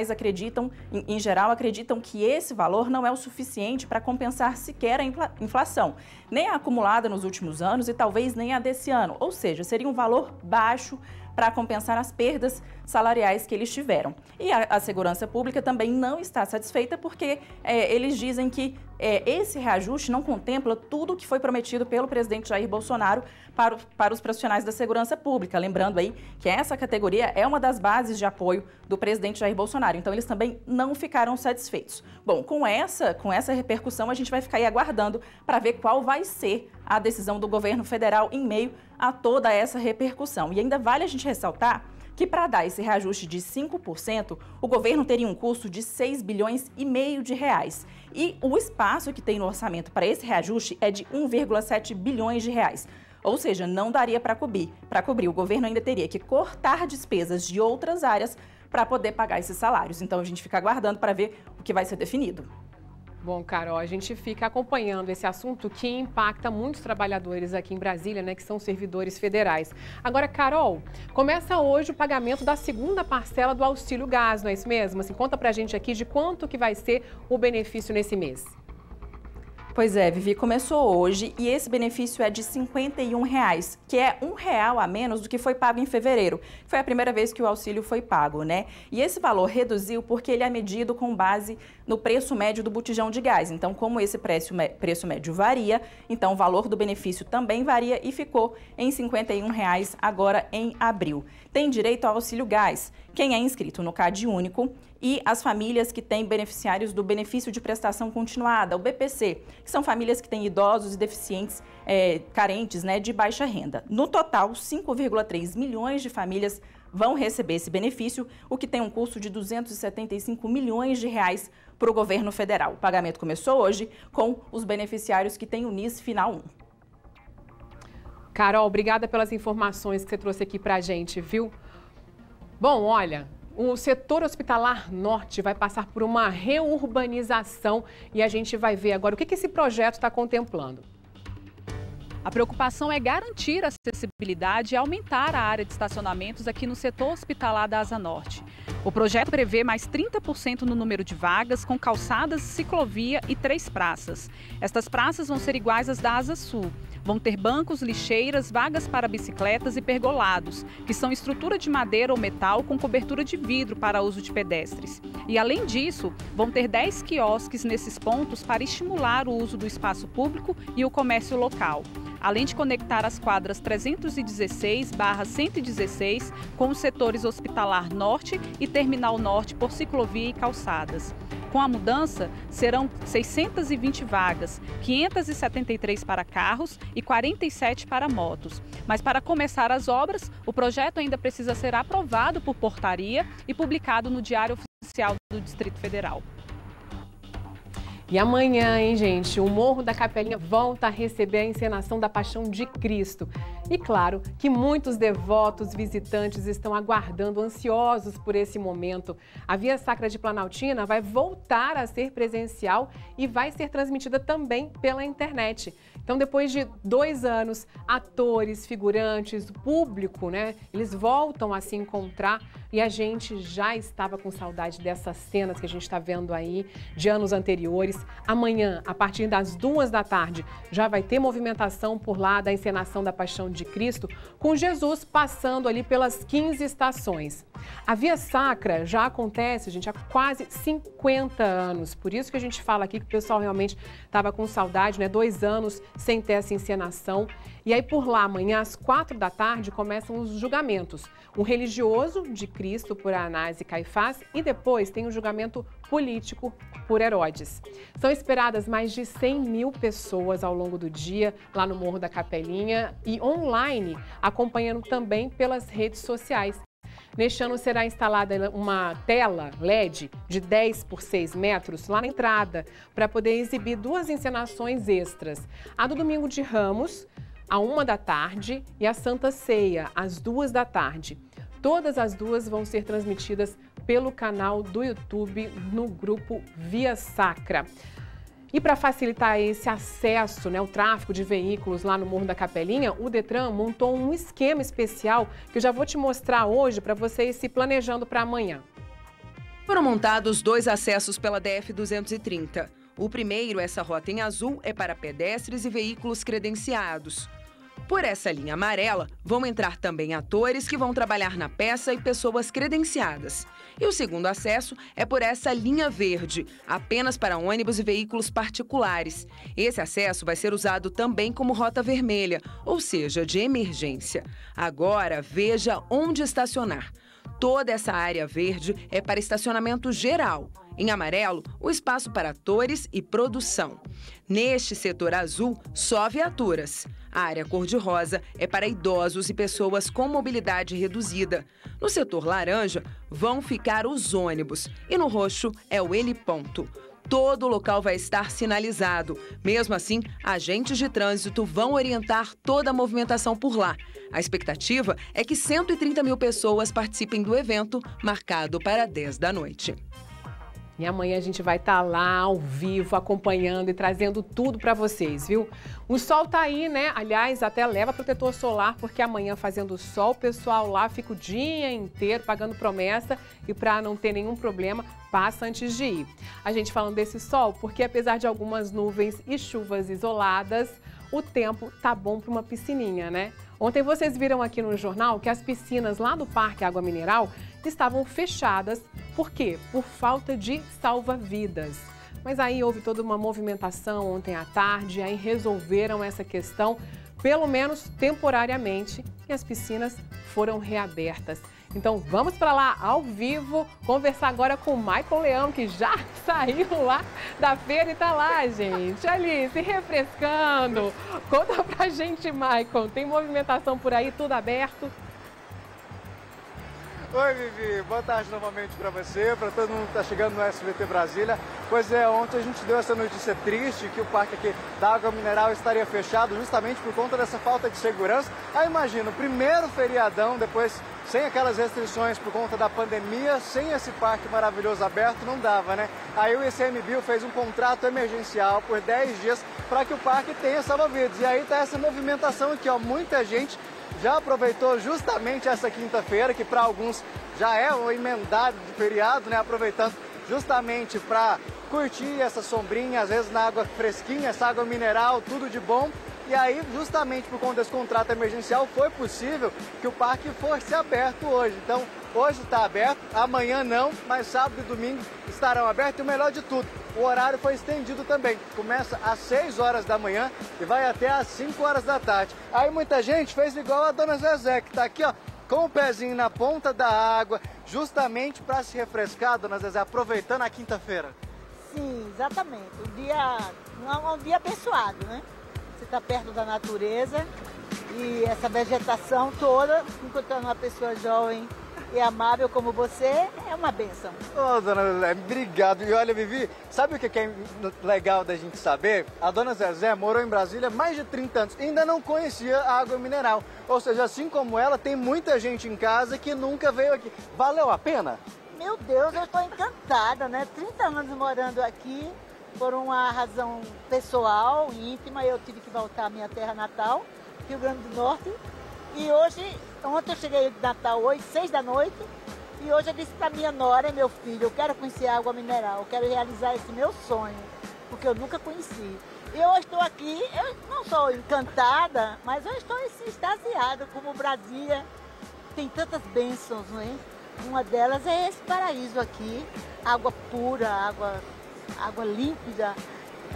acreditam que esse valor não é o suficiente para compensar sequer a inflação, nem a acumulada nos últimos anos e talvez nem a desse ano. Ou seja, seria um valor baixo para compensar as perdas salariais que eles tiveram. E a segurança pública também não está satisfeita porque eles dizem que esse reajuste não contempla tudo o que foi prometido pelo presidente Jair Bolsonaro para os profissionais da segurança pública. Lembrando aí que essa categoria é uma das bases de apoio do presidente Jair Bolsonaro. Então, eles também não ficaram satisfeitos. Bom, com essa repercussão, a gente vai ficar aí aguardando para ver qual vai ser a decisão do governo federal em meio a toda essa repercussão. E ainda vale a gente ressaltar que para dar esse reajuste de 5%, o governo teria um custo de 6 bilhões e meio de reais. E o espaço que tem no orçamento para esse reajuste é de 1,7 bilhões de reais. Ou seja, não daria para cobrir. O governo ainda teria que cortar despesas de outras áreas para poder pagar esses salários. Então, a gente fica aguardando para ver o que vai ser definido. Bom, Carol, a gente fica acompanhando esse assunto que impacta muitos trabalhadores aqui em Brasília, né, que são servidores federais. Agora, Carol, começa hoje o pagamento da segunda parcela do Auxílio Gás, não é isso mesmo? Assim, conta pra gente aqui de quanto que vai ser o benefício nesse mês. Pois é, Vivi, começou hoje e esse benefício é de R$ 51, que é R$1 a menos do que foi pago em fevereiro. Foi a primeira vez que o auxílio foi pago, né? E esse valor reduziu porque ele é medido com base no preço médio do botijão de gás. Então, como esse preço médio varia, então o valor do benefício também varia e ficou em R$ 51 agora em abril. Tem direito ao auxílio gás quem é inscrito no CadÚnico e as famílias que têm beneficiários do benefício de prestação continuada, o BPC, que são famílias que têm idosos e deficientes carentes, né, de baixa renda. No total, 5,3 milhões de famílias vão receber esse benefício, o que tem um custo de 275 milhões de reais para o governo federal. O pagamento começou hoje com os beneficiários que têm o NIS Final 1. Carol, obrigada pelas informações que você trouxe aqui para a gente, viu? Bom, olha, o setor hospitalar norte vai passar por uma reurbanização e a gente vai ver agora o que esse projeto está contemplando. A preocupação é garantir a acessibilidade e aumentar a área de estacionamentos aqui no setor hospitalar da Asa Norte. O projeto prevê mais 30% no número de vagas, com calçadas, ciclovia e 3 praças. Estas praças vão ser iguais às da Asa Sul. Vão ter bancos, lixeiras, vagas para bicicletas e pergolados, que são estrutura de madeira ou metal com cobertura de vidro para uso de pedestres. E, além disso, vão ter 10 quiosques nesses pontos para estimular o uso do espaço público e o comércio local, além de conectar as quadras 316/116 com os setores Hospitalar Norte e Terminal Norte por ciclovia e calçadas. Com a mudança, serão 620 vagas, 573 para carros e 47 para motos. Mas para começar as obras, o projeto ainda precisa ser aprovado por portaria e publicado no Diário Oficial do Distrito Federal. E amanhã, hein, gente, o Morro da Capelinha volta a receber a encenação da Paixão de Cristo. E claro que muitos devotos visitantes estão aguardando, ansiosos por esse momento. A Via Sacra de Planaltina vai voltar a ser presencial e vai ser transmitida também pela internet. Então, depois de 2 anos, atores, figurantes, público, né, eles voltam a se encontrar e a gente já estava com saudade dessas cenas que a gente está vendo aí de anos anteriores. Amanhã, a partir das 2 da tarde, já vai ter movimentação por lá da encenação da Paixão de Cristo, com Jesus passando ali pelas 15 estações. A Via Sacra já acontece, gente, há quase 50 anos. Por isso que a gente fala aqui que o pessoal realmente estava com saudade, né? 2 anos sem ter essa encenação. E aí por lá, amanhã, às 4 da tarde, começam os julgamentos. Um religioso de Cristo por Anás e Caifás e depois tem o julgamento político por Herodes. São esperadas mais de 100 mil pessoas ao longo do dia lá no Morro da Capelinha e online, acompanhando também pelas redes sociais. Neste ano será instalada uma tela LED de 10 por 6 metros lá na entrada para poder exibir 2 encenações extras. A do Domingo de Ramos, à 1 da tarde, e a Santa Ceia, às 2 da tarde. Todas as 2 vão ser transmitidas pelo canal do YouTube no grupo Via Sacra. E para facilitar esse acesso, né, o tráfego de veículos lá no Morro da Capelinha, o Detran montou um esquema especial que eu já vou te mostrar hoje para você ir se planejando para amanhã. Foram montados 2 acessos pela DF-230. O primeiro, essa rota em azul, é para pedestres e veículos credenciados. Por essa linha amarela, vão entrar também atores que vão trabalhar na peça e pessoas credenciadas. E o segundo acesso é por essa linha verde, apenas para ônibus e veículos particulares. Esse acesso vai ser usado também como rota vermelha, ou seja, de emergência. Agora, veja onde estacionar. Toda essa área verde é para estacionamento geral. Em amarelo, o espaço para atores e produção. Neste setor azul, só viaturas. A área cor-de-rosa é para idosos e pessoas com mobilidade reduzida. No setor laranja, vão ficar os ônibus. E no roxo é o heliponto. Todo o local vai estar sinalizado. Mesmo assim, agentes de trânsito vão orientar toda a movimentação por lá. A expectativa é que 130 mil pessoas participem do evento, marcado para 10 da noite. E amanhã a gente vai estar lá ao vivo, acompanhando e trazendo tudo para vocês, viu? O sol tá aí, né? Aliás, até leva protetor solar, porque amanhã fazendo sol, o pessoal lá fica o dia inteiro pagando promessa e para não ter nenhum problema, passa antes de ir. A gente falando desse sol, porque apesar de algumas nuvens e chuvas isoladas, o tempo tá bom para uma piscininha, né? Ontem vocês viram aqui no jornal que as piscinas lá do Parque Água Mineral estavam fechadas. Por quê? Por falta de salva-vidas. Mas aí houve toda uma movimentação ontem à tarde, aí resolveram essa questão, pelo menos temporariamente, e as piscinas foram reabertas. Então vamos para lá ao vivo, conversar agora com o Michael Leão, que já saiu lá da feira e tá lá, gente, ali se refrescando. Conta pra gente, Michael, tem movimentação por aí, tudo aberto? Oi, Vivi, boa tarde novamente para você, para todo mundo que está chegando no SBT Brasília. Pois é, ontem a gente deu essa notícia triste que o parque aqui da Água Mineral estaria fechado justamente por conta dessa falta de segurança. Aí imagina, o primeiro feriadão, depois sem aquelas restrições por conta da pandemia, sem esse parque maravilhoso aberto, não dava, né? Aí o ICMBio fez um contrato emergencial por 10 dias para que o parque tenha salva-vidas. E aí tá essa movimentação aqui, ó, muita gente já aproveitou justamente essa quinta-feira, que para alguns já é um emendado de feriado, né? Aproveitando justamente para curtir essa sombrinha, às vezes na água fresquinha, essa água mineral, tudo de bom. E aí, justamente por conta desse contrato emergencial, foi possível que o parque fosse aberto hoje. Então, hoje está aberto, amanhã não, mas sábado e domingo estarão abertos. E o melhor de tudo, o horário foi estendido também. Começa às 6 horas da manhã e vai até às 5 horas da tarde. Aí muita gente fez igual a dona Zezé, que está aqui, ó, com o pezinho na ponta da água, justamente para se refrescar, dona Zezé, aproveitando a quinta-feira. Sim, exatamente. Um dia abençoado, né? Você está perto da natureza e essa vegetação toda, encontrando uma pessoa jovem e amável como você, é uma bênção. Ô, dona Zezé, obrigado. E olha, Vivi, sabe o que é legal da gente saber? A dona Zezé morou em Brasília há mais de 30 anos e ainda não conhecia a água mineral. Ou seja, assim como ela, tem muita gente em casa que nunca veio aqui. Valeu a pena? Meu Deus, eu estou encantada, né? 30 anos morando aqui, por uma razão pessoal, íntima, eu tive que voltar à minha terra natal, Rio Grande do Norte. E ontem eu cheguei de Natal 6 da noite, e hoje eu disse para minha nora e meu filho, eu quero conhecer a água mineral, eu quero realizar esse meu sonho, porque eu nunca conheci. E eu estou aqui, eu não sou encantada, mas eu estou extasiada, como Brasília tem tantas bênçãos, né? Uma delas é esse paraíso aqui, água pura, água límpida,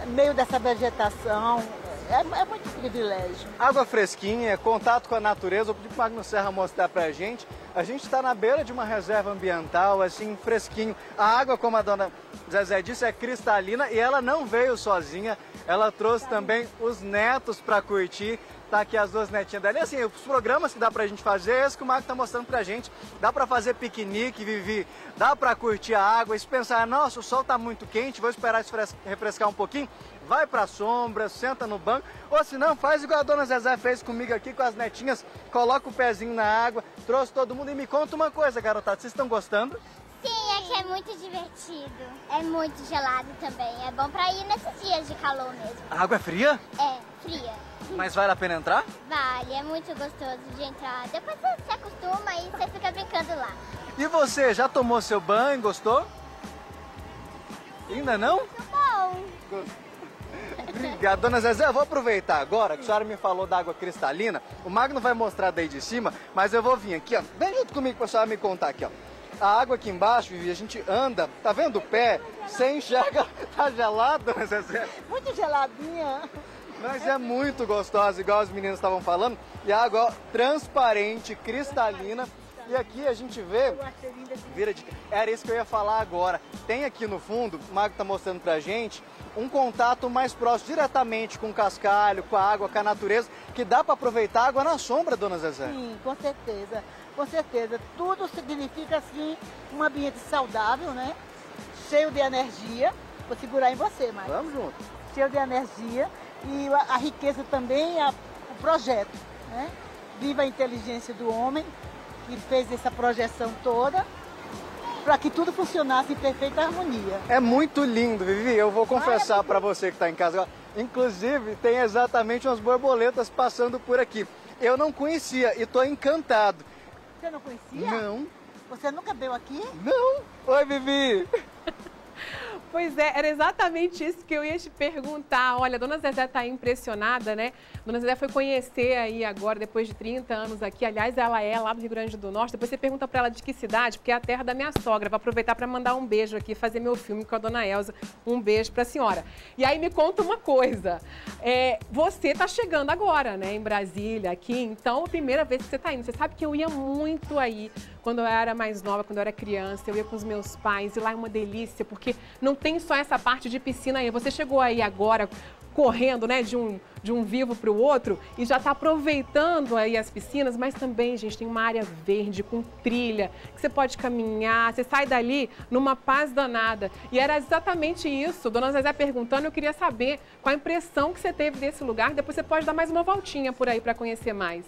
no meio dessa vegetação, é muito privilégio. Água fresquinha, contato com a natureza, eu pedi para o Magno Serra mostrar para a gente está na beira de uma reserva ambiental, assim, fresquinho. A água, como a dona Zezé disse, é cristalina e ela não veio sozinha, ela trouxe também os netos para curtir. Tá aqui as duas netinhas dela. E assim, os programas que dá pra gente fazer é esse que o Marco tá mostrando pra gente. Dá pra fazer piquenique, Vivi, dá pra curtir a água. E se pensar, nossa, o sol tá muito quente, vou esperar refrescar um pouquinho, vai pra sombra, senta no banco. Ou se não, faz igual a dona Zezé fez comigo aqui com as netinhas, coloca o pezinho na água, trouxe todo mundo. E me conta uma coisa, garotada, vocês estão gostando? Sim, aqui é muito divertido. É muito gelado também. É bom pra ir nesses dias de calor mesmo. A água é fria? É, fria. Mas vale a pena entrar? Vale, é muito gostoso de entrar. Depois você se acostuma e você fica brincando lá. E você, já tomou seu banho, gostou? Ainda não? Muito bom. Obrigado, dona Zezé. Eu vou aproveitar agora que a senhora me falou da água cristalina. O Magno vai mostrar daí de cima, mas eu vou vir aqui, ó. Vem junto comigo pra senhora me contar aqui, ó. A água aqui embaixo, Vivi, a gente anda, tá vendo o pé? Você enxerga, tá gelado, dona Zezé? Muito geladinha. Mas é muito gostosa, igual os meninos estavam falando. E a água ó, transparente, cristalina. E aqui a gente vê... Era isso que eu ia falar agora. Tem aqui no fundo, o Mago tá mostrando pra gente, um contato mais próximo, diretamente com o cascalho, com a água, com a natureza, que dá para aproveitar a água na sombra, dona Zezé. Sim, com certeza. Com certeza. Tudo significa, assim, um ambiente saudável, né? Cheio de energia. Vou segurar em você, Mago. Vamos junto. Cheio de energia. E a riqueza também é o projeto, né? Viva a inteligência do homem, que fez essa projeção toda, para que tudo funcionasse em perfeita harmonia. É muito lindo, Vivi. Eu vou confessar para você que está em casa. Inclusive, tem exatamente umas borboletas passando por aqui. Eu não conhecia e estou encantado. Você não conhecia? Não. Você nunca veio aqui? Não. Oi, Vivi. Pois é, era exatamente isso que eu ia te perguntar. Olha, a dona Zezé tá impressionada, né? Dona Zezé foi conhecer aí agora, depois de 30 anos aqui. Aliás, ela é lá do Rio Grande do Norte. Depois você pergunta pra ela de que cidade, porque é a terra da minha sogra. Vou aproveitar para mandar um beijo aqui, fazer meu filme com a dona Elza. Um beijo pra senhora. E aí me conta uma coisa. Você tá chegando agora, né, em Brasília, aqui. Então, a primeira vez que você tá indo. Você sabe que eu ia muito aí quando eu era mais nova, quando eu era criança. Eu ia com os meus pais e lá é uma delícia, porque não tem só essa parte de piscina aí. Você chegou aí agora correndo, né, de um vivo para o outro e já está aproveitando aí as piscinas, mas também, gente, tem uma área verde com trilha, que você pode caminhar, você sai dali numa paz danada. E era exatamente isso, dona Zezé perguntando, eu queria saber qual a impressão que você teve desse lugar, depois você pode dar mais uma voltinha por aí para conhecer mais.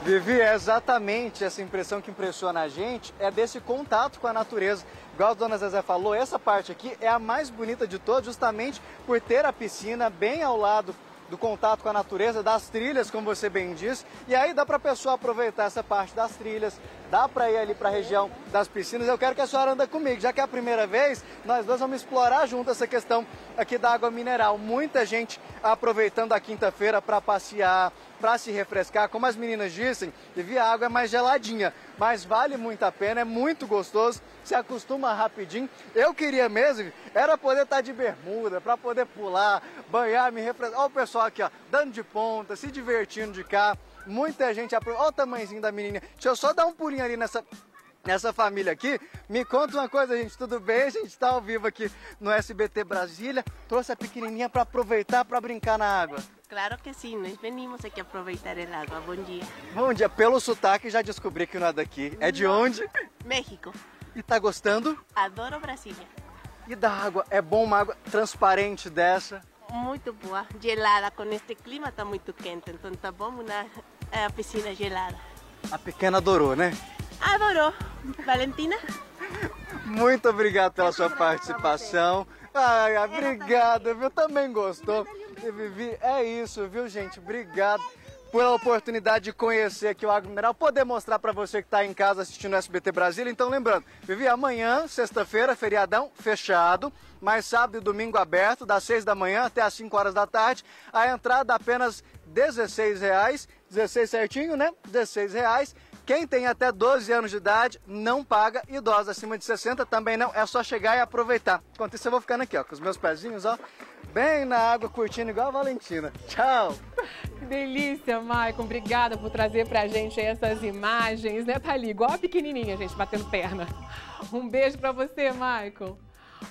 Vivi, é exatamente essa impressão que impressiona a gente, é desse contato com a natureza. Igual a dona Zezé falou, essa parte aqui é a mais bonita de todas, justamente por ter a piscina bem ao lado do contato com a natureza, das trilhas, como você bem disse. E aí dá para a pessoa aproveitar essa parte das trilhas, dá para ir ali para a região das piscinas. Eu quero que a senhora ande comigo, já que é a primeira vez, nós dois vamos explorar junto essa questão aqui da água mineral. Muita gente aproveitando a quinta-feira para passear, para se refrescar. Como as meninas dissem, a água é mais geladinha, mas vale muito a pena, é muito gostoso, se acostuma rapidinho. Eu queria mesmo, era poder estar de bermuda, para poder pular, banhar, me refrescar. Olha o pessoal aqui, ó, dando de ponta, se divertindo de cá. Muita gente aproveita. Olha o tamanhozinho da menininha. Deixa eu só dar um pulinho ali nessa família aqui. Me conta uma coisa, gente, tudo bem? A gente está ao vivo aqui no SBT Brasília. Trouxe a pequenininha para aproveitar, para brincar na água. Claro que sim, nós venimos aqui aproveitar a água. Bom dia. Bom dia. Pelo sotaque já descobri que não é daqui. É de onde? México. E tá gostando? Adoro Brasília. E da água? É bom uma água transparente dessa? Muito boa, gelada. Com este clima está muito quente, então tá bom uma piscina gelada. A pequena adorou, né? Adorou. Valentina? Muito obrigado pela sua participação. Ai, obrigado, viu? Também gostou. E Vivi, é isso, viu, gente? Obrigado pela oportunidade de conhecer aqui o Água Mineral, poder mostrar para você que está em casa assistindo o SBT Brasília. Então, lembrando, Vivi, amanhã, sexta-feira, feriadão fechado, mas sábado e domingo aberto, das 6 da manhã até as 5 horas da tarde. A entrada apenas R$16, 16 certinho, né? R$16. Quem tem até 12 anos de idade não paga, idosos acima de 60 também não, é só chegar e aproveitar. Enquanto isso eu vou ficando aqui, ó, com os meus pezinhos, ó, bem na água, curtindo igual a Valentina. Tchau! Que delícia, Maicon, obrigada por trazer pra gente essas imagens, né? Tá ali, igual a pequenininha, gente, batendo perna. Um beijo pra você, Maicon.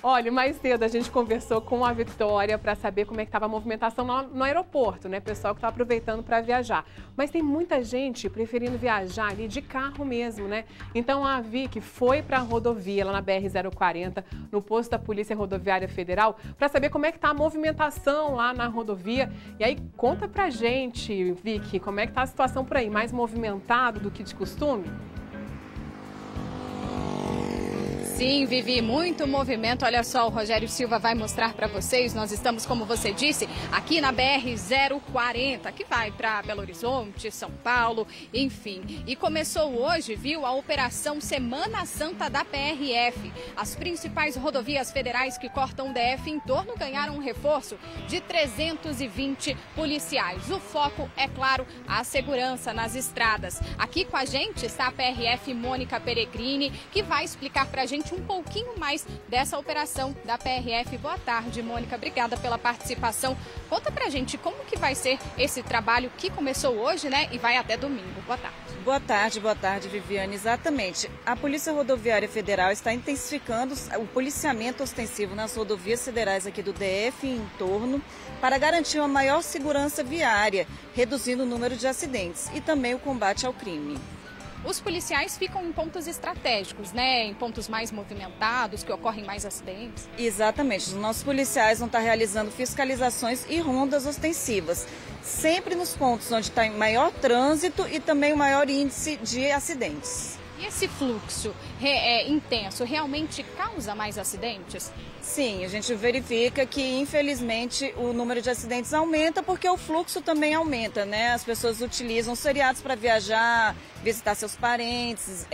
Olha, mais cedo a gente conversou com a Vitória para saber como é que estava a movimentação no aeroporto, né? Pessoal que está aproveitando para viajar. Mas tem muita gente preferindo viajar ali de carro mesmo, né? Então a Vicky foi para a rodovia, lá na BR-040, no posto da Polícia Rodoviária Federal, para saber como é que está a movimentação lá na rodovia. E aí conta pra gente, Vicky, como é que está a situação por aí? Mais movimentado do que de costume? Sim, Vivi, muito movimento. Olha só, o Rogério Silva vai mostrar para vocês. Nós estamos, como você disse, aqui na BR-040, que vai para Belo Horizonte, São Paulo, enfim. E começou hoje, viu, a Operação Semana Santa da PRF. As principais rodovias federais que cortam o DF em torno ganharam um reforço de 320 policiais. O foco, é claro, a segurança nas estradas. Aqui com a gente está a PRF Mônica Peregrini, que vai explicar para a gente um pouquinho mais dessa operação da PRF. Boa tarde, Mônica. Obrigada pela participação. Conta pra gente como que vai ser esse trabalho que começou hoje, né? E vai até domingo. Boa tarde. Boa tarde, Viviane. Exatamente. A Polícia Rodoviária Federal está intensificando o policiamento ostensivo nas rodovias federais aqui do DF e em torno para garantir uma maior segurança viária, reduzindo o número de acidentes e também o combate ao crime. Os policiais ficam em pontos estratégicos, né? Em pontos mais movimentados, que ocorrem mais acidentes. Exatamente. Os nossos policiais vão estar realizando fiscalizações e rondas ostensivas, sempre nos pontos onde está em maior trânsito e também o maior índice de acidentes. E esse fluxo intenso realmente causa mais acidentes? Sim, a gente verifica que, infelizmente, o número de acidentes aumenta porque o fluxo também aumenta, né? As pessoas utilizam os feriados para viajar, visitar seus parentes,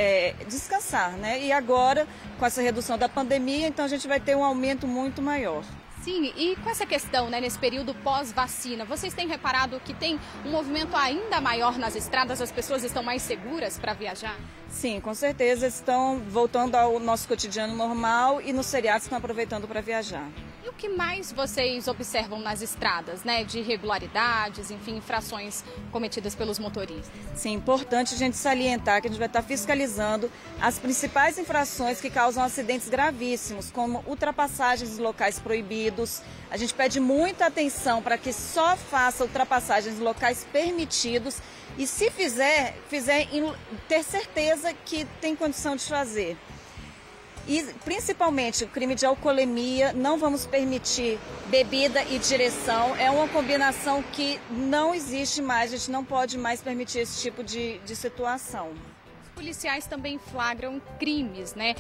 descansar, né? E agora, com essa redução da pandemia, então a gente vai ter um aumento muito maior. Sim, e com essa questão, né, nesse período pós-vacina, vocês têm reparado que tem um movimento ainda maior nas estradas, as pessoas estão mais seguras para viajar? Sim, com certeza estão voltando ao nosso cotidiano normal e nos feriados estão aproveitando para viajar. E o que mais vocês observam nas estradas, né? De irregularidades, enfim, infrações cometidas pelos motoristas? Sim, importante a gente salientar que a gente vai estar fiscalizando as principais infrações que causam acidentes gravíssimos, como ultrapassagens em locais proibidos. A gente pede muita atenção para que só faça ultrapassagens em locais permitidos e, se fizer ter certeza que tem condição de fazer. E, principalmente, o crime de alcoolemia, não vamos permitir bebida e direção. É uma combinação que não existe mais, a gente não pode mais permitir esse tipo de situação. Os policiais também flagram crimes, né?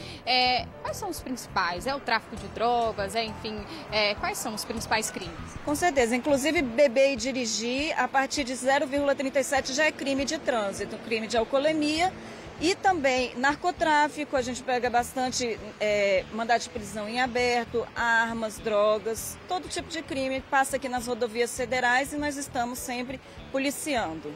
Quais são os principais? É o tráfico de drogas, enfim, quais são os principais crimes? Com certeza, inclusive beber e dirigir, a partir de 0,37 já é crime de trânsito, crime de alcoolemia. E também narcotráfico, a gente pega bastante mandado de prisão em aberto, armas, drogas, todo tipo de crime passa aqui nas rodovias federais e nós estamos sempre policiando.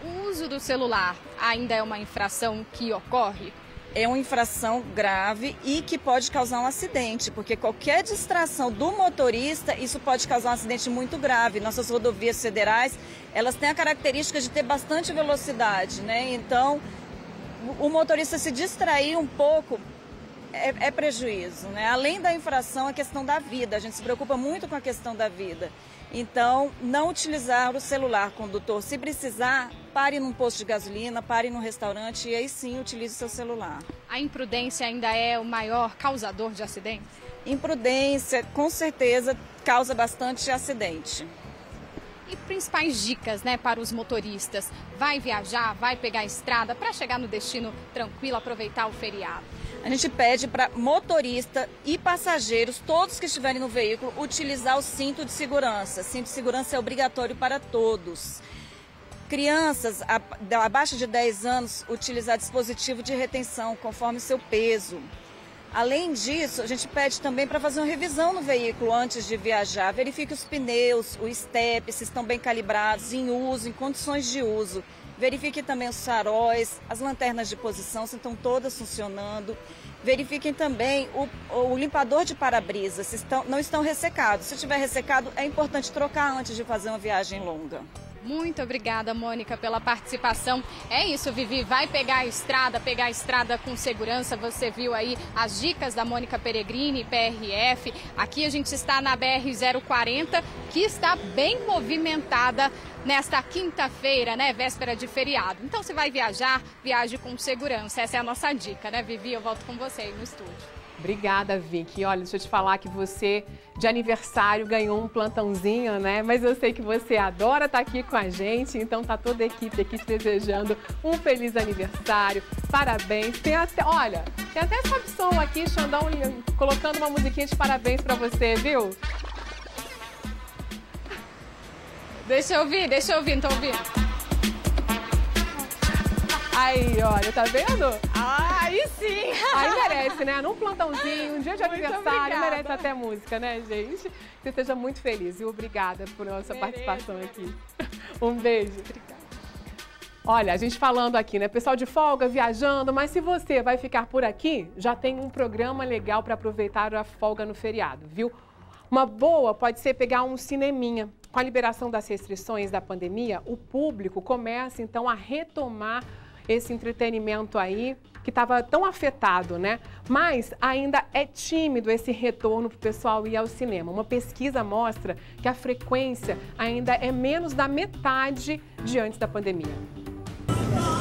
O uso do celular ainda é uma infração que ocorre? É uma infração grave e que pode causar um acidente, porque qualquer distração do motorista, isso pode causar um acidente muito grave. Nossas rodovias federais, elas têm a característica de ter bastante velocidade, né? Então, o motorista se distrair um pouco é prejuízo, né? Além da infração, a questão da vida. A gente se preocupa muito com a questão da vida. Então, não utilizar o celular, condutor. Se precisar, pare num posto de gasolina, pare num restaurante e aí sim utilize seu celular. A imprudência ainda é o maior causador de acidentes? Imprudência, com certeza, causa bastante acidente. E principais dicas, né, para os motoristas? Vai viajar, vai pegar a estrada para chegar no destino tranquilo, aproveitar o feriado? A gente pede para motorista e passageiros, todos que estiverem no veículo, utilizar o cinto de segurança. Cinto de segurança é obrigatório para todos. Crianças abaixo de 10 anos, utilizar dispositivo de retenção conforme seu peso. Além disso, a gente pede também para fazer uma revisão no veículo antes de viajar. Verifique os pneus, o estepe, se estão bem calibrados, em uso, em condições de uso. Verifique também os faróis, as lanternas de posição, se estão todas funcionando. Verifiquem também o limpador de para-brisa, se não estão ressecados. Se estiver ressecado, é importante trocar antes de fazer uma viagem longa. Muito obrigada, Mônica, pela participação. É isso, Vivi, vai pegar a estrada com segurança. Você viu aí as dicas da Mônica Peregrini, PRF. Aqui a gente está na BR-040, que está bem movimentada nesta quinta-feira, né, véspera de feriado. Então, se vai viajar, viaje com segurança. Essa é a nossa dica, né, Vivi? Eu volto com você aí no estúdio. Obrigada, Vicky. Olha, deixa eu te falar que você, de aniversário, ganhou um plantãozinho, né? Mas eu sei que você adora estar aqui com a gente, então tá toda a equipe aqui te desejando um feliz aniversário. Parabéns. Tem até essa opção aqui, Xandão, colocando uma musiquinha de parabéns pra você, viu? Deixa eu ouvir, não tô ouvindo. Aí, olha, tá vendo? Aí sim! Aí merece, né? Num plantãozinho, um dia de aniversário, obrigada. Merece até música, né, gente? Que você seja muito feliz e obrigada por nossa participação aqui. Um beijo. Obrigada. Olha, a gente falando aqui, né? Pessoal de folga, viajando, mas se você vai ficar por aqui, já tem um programa legal para aproveitar a folga no feriado, viu? Uma boa pode ser pegar um cineminha. Com a liberação das restrições da pandemia, o público começa, então, a retomar esse entretenimento aí que estava tão afetado, né? Mas ainda é tímido esse retorno para o pessoal ir ao cinema. Uma pesquisa mostra que a frequência ainda é menos da metade de antes da pandemia.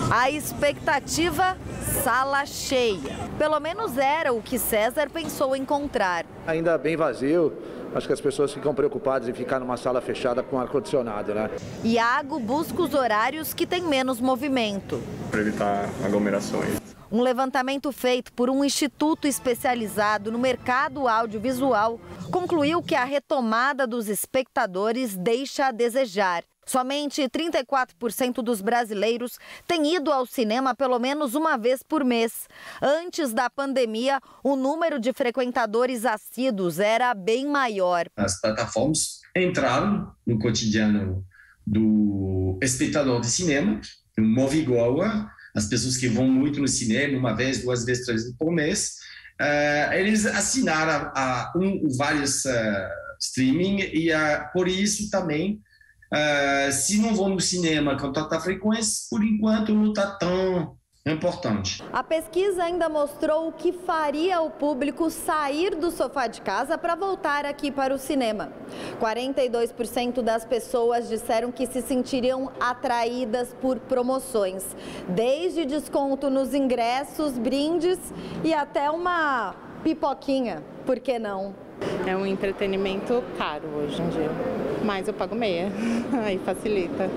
A expectativa, sala cheia. Pelo menos era o que César pensou encontrar. Ainda bem vazio. Acho que as pessoas ficam preocupadas em ficar numa sala fechada com ar-condicionado, né? Iago busca os horários que tem menos movimento. Para evitar aglomerações. Um levantamento feito por um instituto especializado no mercado audiovisual concluiu que a retomada dos espectadores deixa a desejar. Somente 34% dos brasileiros têm ido ao cinema pelo menos uma vez por mês. Antes da pandemia, o número de frequentadores assíduos era bem maior. As plataformas entraram no cotidiano do espectador de cinema, um moviegoer, as pessoas que vão muito no cinema, uma vez, 2 vezes, 3 vezes por mês, eles assinaram vários streaming e por isso também, se não vão no cinema com tanta frequência, por enquanto não está tão importante. A pesquisa ainda mostrou o que faria o público sair do sofá de casa para voltar aqui para o cinema. 42% das pessoas disseram que se sentiriam atraídas por promoções, desde desconto nos ingressos, brindes e até uma pipoquinha, por que não? É um entretenimento caro hoje em dia, mas eu pago meia, aí facilita.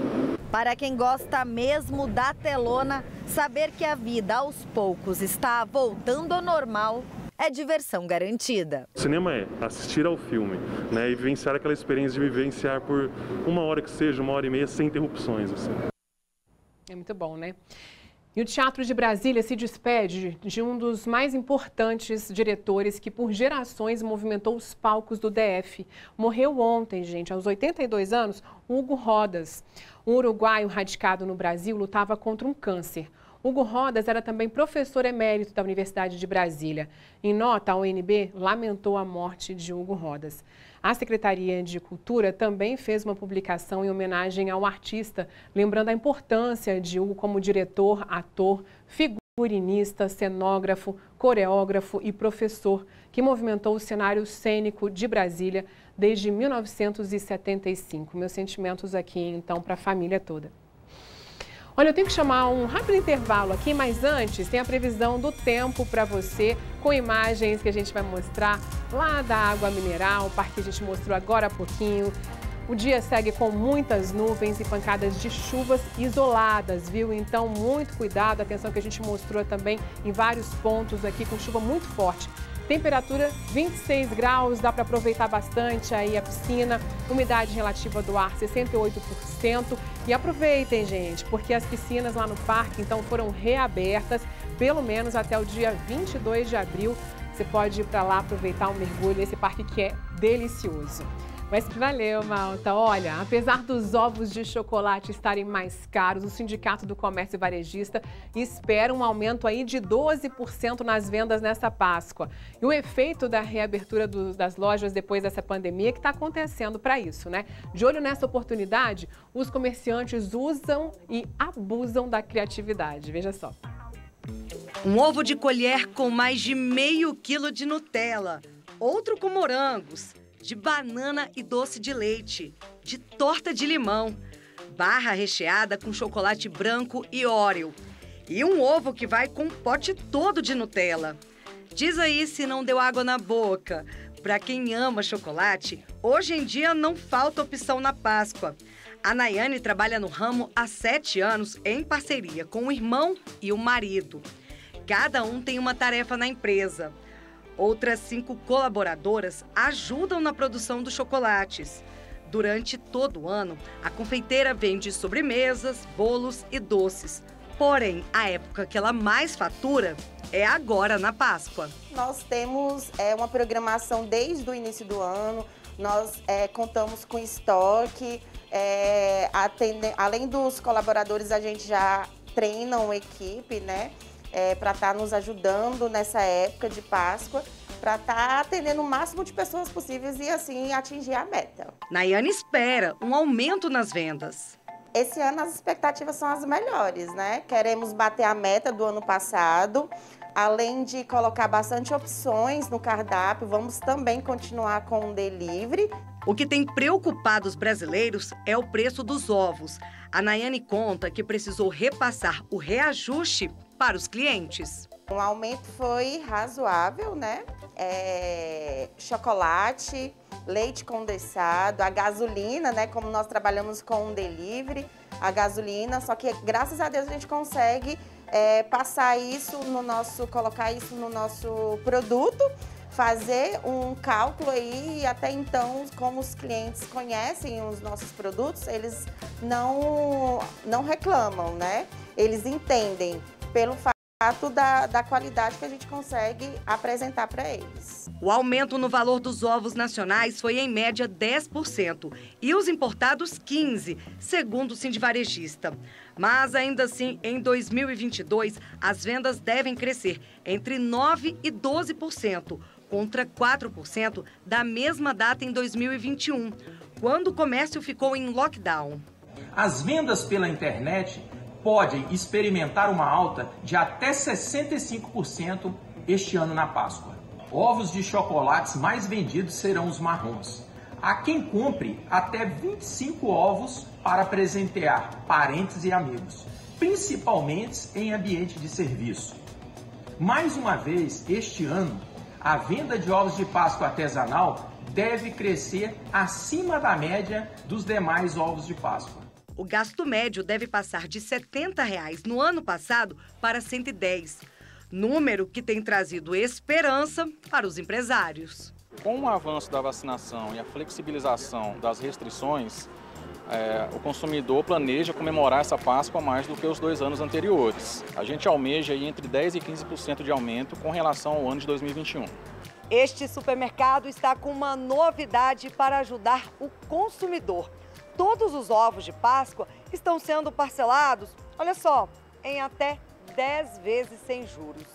Para quem gosta mesmo da telona, saber que a vida aos poucos está voltando ao normal é diversão garantida. O cinema é assistir ao filme, né, e vivenciar aquela experiência de vivenciar por uma hora que seja, 1h30, sem interrupções. Assim. É muito bom, né? E o Teatro de Brasília se despede de um dos mais importantes diretores que por gerações movimentou os palcos do DF. Morreu ontem, gente, aos 82 anos, Hugo Rodas. Um uruguaio radicado no Brasil lutava contra um câncer. Hugo Rodas era também professor emérito da Universidade de Brasília. Em nota, a UNB lamentou a morte de Hugo Rodas. A Secretaria de Cultura também fez uma publicação em homenagem ao artista, lembrando a importância de Hugo como diretor, ator, figurinista, cenógrafo, coreógrafo e professor, que movimentou o cenário cênico de Brasília desde 1975. Meus sentimentos aqui, então, para a família toda. Olha, eu tenho que chamar um rápido intervalo aqui, mas antes tem a previsão do tempo para você, com imagens que a gente vai mostrar lá da água mineral, o parque que a gente mostrou agora há pouquinho. O dia segue com muitas nuvens e pancadas de chuvas isoladas, viu? Então, muito cuidado, atenção que a gente mostrou também em vários pontos aqui com chuva muito forte. Temperatura 26 graus, dá para aproveitar bastante aí a piscina, umidade relativa do ar 68%. E aproveitem, gente, porque as piscinas lá no parque então foram reabertas, pelo menos até o dia 22 de abril. Você pode ir para lá aproveitar um mergulho nesse parque que é delicioso. Mas valeu, malta. Olha, apesar dos ovos de chocolate estarem mais caros, o Sindicato do Comércio Varejista espera um aumento aí de 12% nas vendas nessa Páscoa. E o efeito da reabertura das lojas depois dessa pandemia que está acontecendo para isso, né? De olho nessa oportunidade, os comerciantes usam e abusam da criatividade. Veja só. Um ovo de colher com mais de meio quilo de Nutella, outro com morangos, de banana e doce de leite, de torta de limão, barra recheada com chocolate branco e Oreo e um ovo que vai com um pote todo de Nutella. Diz aí se não deu água na boca. Para quem ama chocolate, hoje em dia não falta opção na Páscoa. A Nayane trabalha no ramo há 7 anos em parceria com o irmão e o marido. Cada um tem uma tarefa na empresa. Outras 5 colaboradoras ajudam na produção dos chocolates. Durante todo o ano, a confeiteira vende sobremesas, bolos e doces. Porém, a época que ela mais fatura é agora, na Páscoa. Nós temos uma programação desde o início do ano. Nós contamos com estoque. Além dos colaboradores, a gente já treina uma equipe, né? Para estar nos ajudando nessa época de Páscoa, para estar atendendo o máximo de pessoas possíveis e assim atingir a meta. Nayane espera um aumento nas vendas. Esse ano as expectativas são as melhores, né? Queremos bater a meta do ano passado, além de colocar bastante opções no cardápio, vamos também continuar com o delivery. O que tem preocupado os brasileiros é o preço dos ovos. A Nayane conta que precisou repassar o reajuste para os clientes. O aumento foi razoável, né? Chocolate, leite condensado, a gasolina, né? Como nós trabalhamos com um delivery, a gasolina, só que graças a Deus a gente consegue passar isso no nosso, colocar isso no nosso produto, fazer um cálculo aí e até então, como os clientes conhecem os nossos produtos, eles não reclamam, né? Eles entendem pelo fato Da qualidade que a gente consegue apresentar para eles. O aumento no valor dos ovos nacionais foi em média 10% e os importados 15%, segundo o Sindivarejista. Mas ainda assim, em 2022, as vendas devem crescer entre 9% e 12%, contra 4% da mesma data em 2021, quando o comércio ficou em lockdown. As vendas pela internet podem experimentar uma alta de até 65% este ano na Páscoa. Ovos de chocolates mais vendidos serão os marrons. Há quem compre até 25 ovos para presentear parentes e amigos, principalmente em ambiente de serviço. Mais uma vez, este ano, a venda de ovos de Páscoa artesanal deve crescer acima da média dos demais ovos de Páscoa. O gasto médio deve passar de R$ 70 no ano passado para 110, número que tem trazido esperança para os empresários. Com o avanço da vacinação e a flexibilização das restrições, o consumidor planeja comemorar essa Páscoa mais do que os 2 anos anteriores. A gente almeja aí entre 10% e 15% de aumento com relação ao ano de 2021. Este supermercado está com uma novidade para ajudar o consumidor. Todos os ovos de Páscoa estão sendo parcelados, olha só, em até 10 vezes sem juros.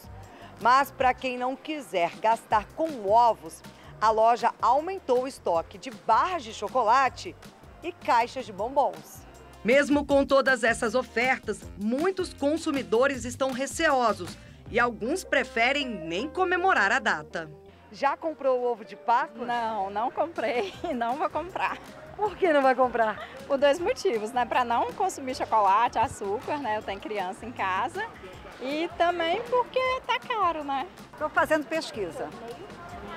Mas para quem não quiser gastar com ovos, a loja aumentou o estoque de barras de chocolate e caixas de bombons. Mesmo com todas essas ofertas, muitos consumidores estão receosos e alguns preferem nem comemorar a data. Já comprou o ovo de Páscoa? Não comprei e não vou comprar. Por que não vai comprar? Por 2 motivos, né? Para não consumir chocolate, açúcar, né? Eu tenho criança em casa e também porque tá caro, né? Estou fazendo pesquisa.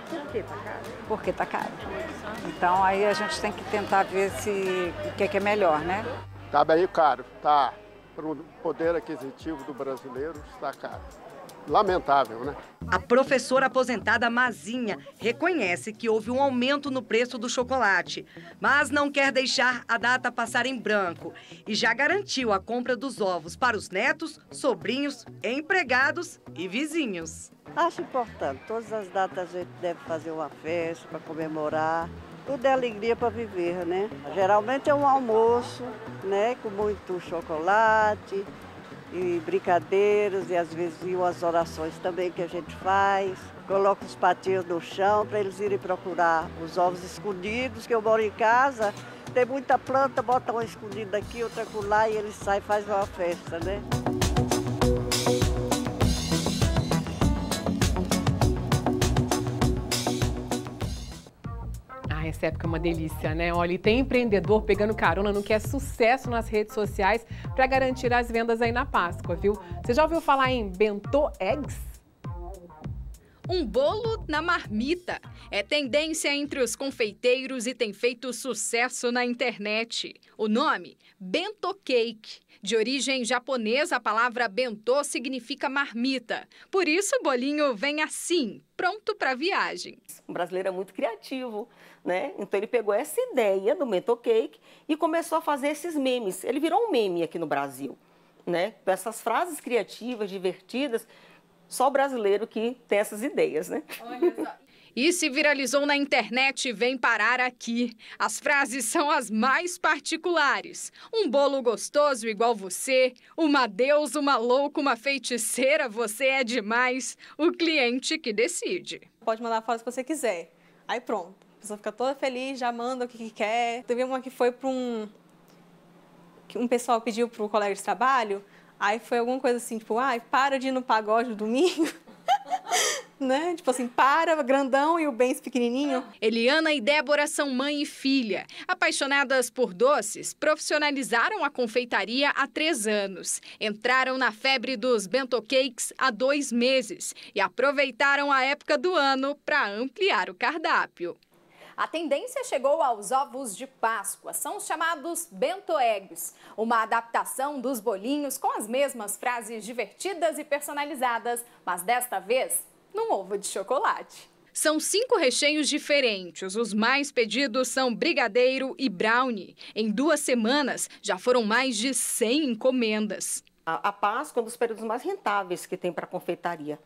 Por que tá caro? Porque tá caro. Então aí a gente tem que tentar ver o que é melhor, né? Tá bem caro, tá. Para o poder aquisitivo do brasileiro está caro. Lamentável, né? A professora aposentada Mazinha reconhece que houve um aumento no preço do chocolate, mas não quer deixar a data passar em branco e já garantiu a compra dos ovos para os netos, sobrinhos, empregados e vizinhos. Acho importante. Todas as datas a gente deve fazer uma festa para comemorar. Tudo é alegria para viver, né? Geralmente é um almoço, né? Com muito chocolate e brincadeiras e às vezes umas orações também que a gente faz. Coloca os patinhos no chão para eles irem procurar os ovos escondidos, que eu moro em casa, tem muita planta, bota uma escondida aqui, outra lá e eles saem e fazem uma festa, né? Essa época é uma delícia, né? Olha, e tem empreendedor pegando carona no que é sucesso nas redes sociais para garantir as vendas aí na Páscoa, viu? Você já ouviu falar em bento eggs? Um bolo na marmita. É tendência entre os confeiteiros e tem feito sucesso na internet. O nome? Bento Cake. De origem japonesa, a palavra bentô significa marmita. Por isso, o bolinho vem assim, pronto para viagem. O brasileiro é muito criativo, né? Então ele pegou essa ideia do bento cake e começou a fazer esses memes. Ele virou um meme aqui no Brasil, né? Essas frases criativas, divertidas. Só o brasileiro que tem essas ideias, né? Olha só. E se viralizou na internet, vem parar aqui. As frases são as mais particulares. Um bolo gostoso igual você, uma deusa, uma louca, uma feiticeira, você é demais. O cliente que decide. Pode mandar a frase que você quiser. Aí pronto. A pessoa fica toda feliz, já manda o que quer. Teve uma que foi para um pessoal pediu para o colega de trabalho. Aí foi alguma coisa assim, tipo, para de ir no pagode no domingo. Né? Tipo assim, para, grandão e o Benz pequenininho. Eliana e Débora são mãe e filha. Apaixonadas por doces, profissionalizaram a confeitaria há 3 anos. Entraram na febre dos bento cakes há 2 meses e aproveitaram a época do ano para ampliar o cardápio. A tendência chegou aos ovos de Páscoa, são os chamados bento eggs, uma adaptação dos bolinhos com as mesmas frases divertidas e personalizadas, mas desta vez num ovo de chocolate. São 5 recheios diferentes, os mais pedidos são brigadeiro e brownie. Em 2 semanas já foram mais de 100 encomendas. A Páscoa é um dos períodos mais rentáveis que tem para a confeitaria,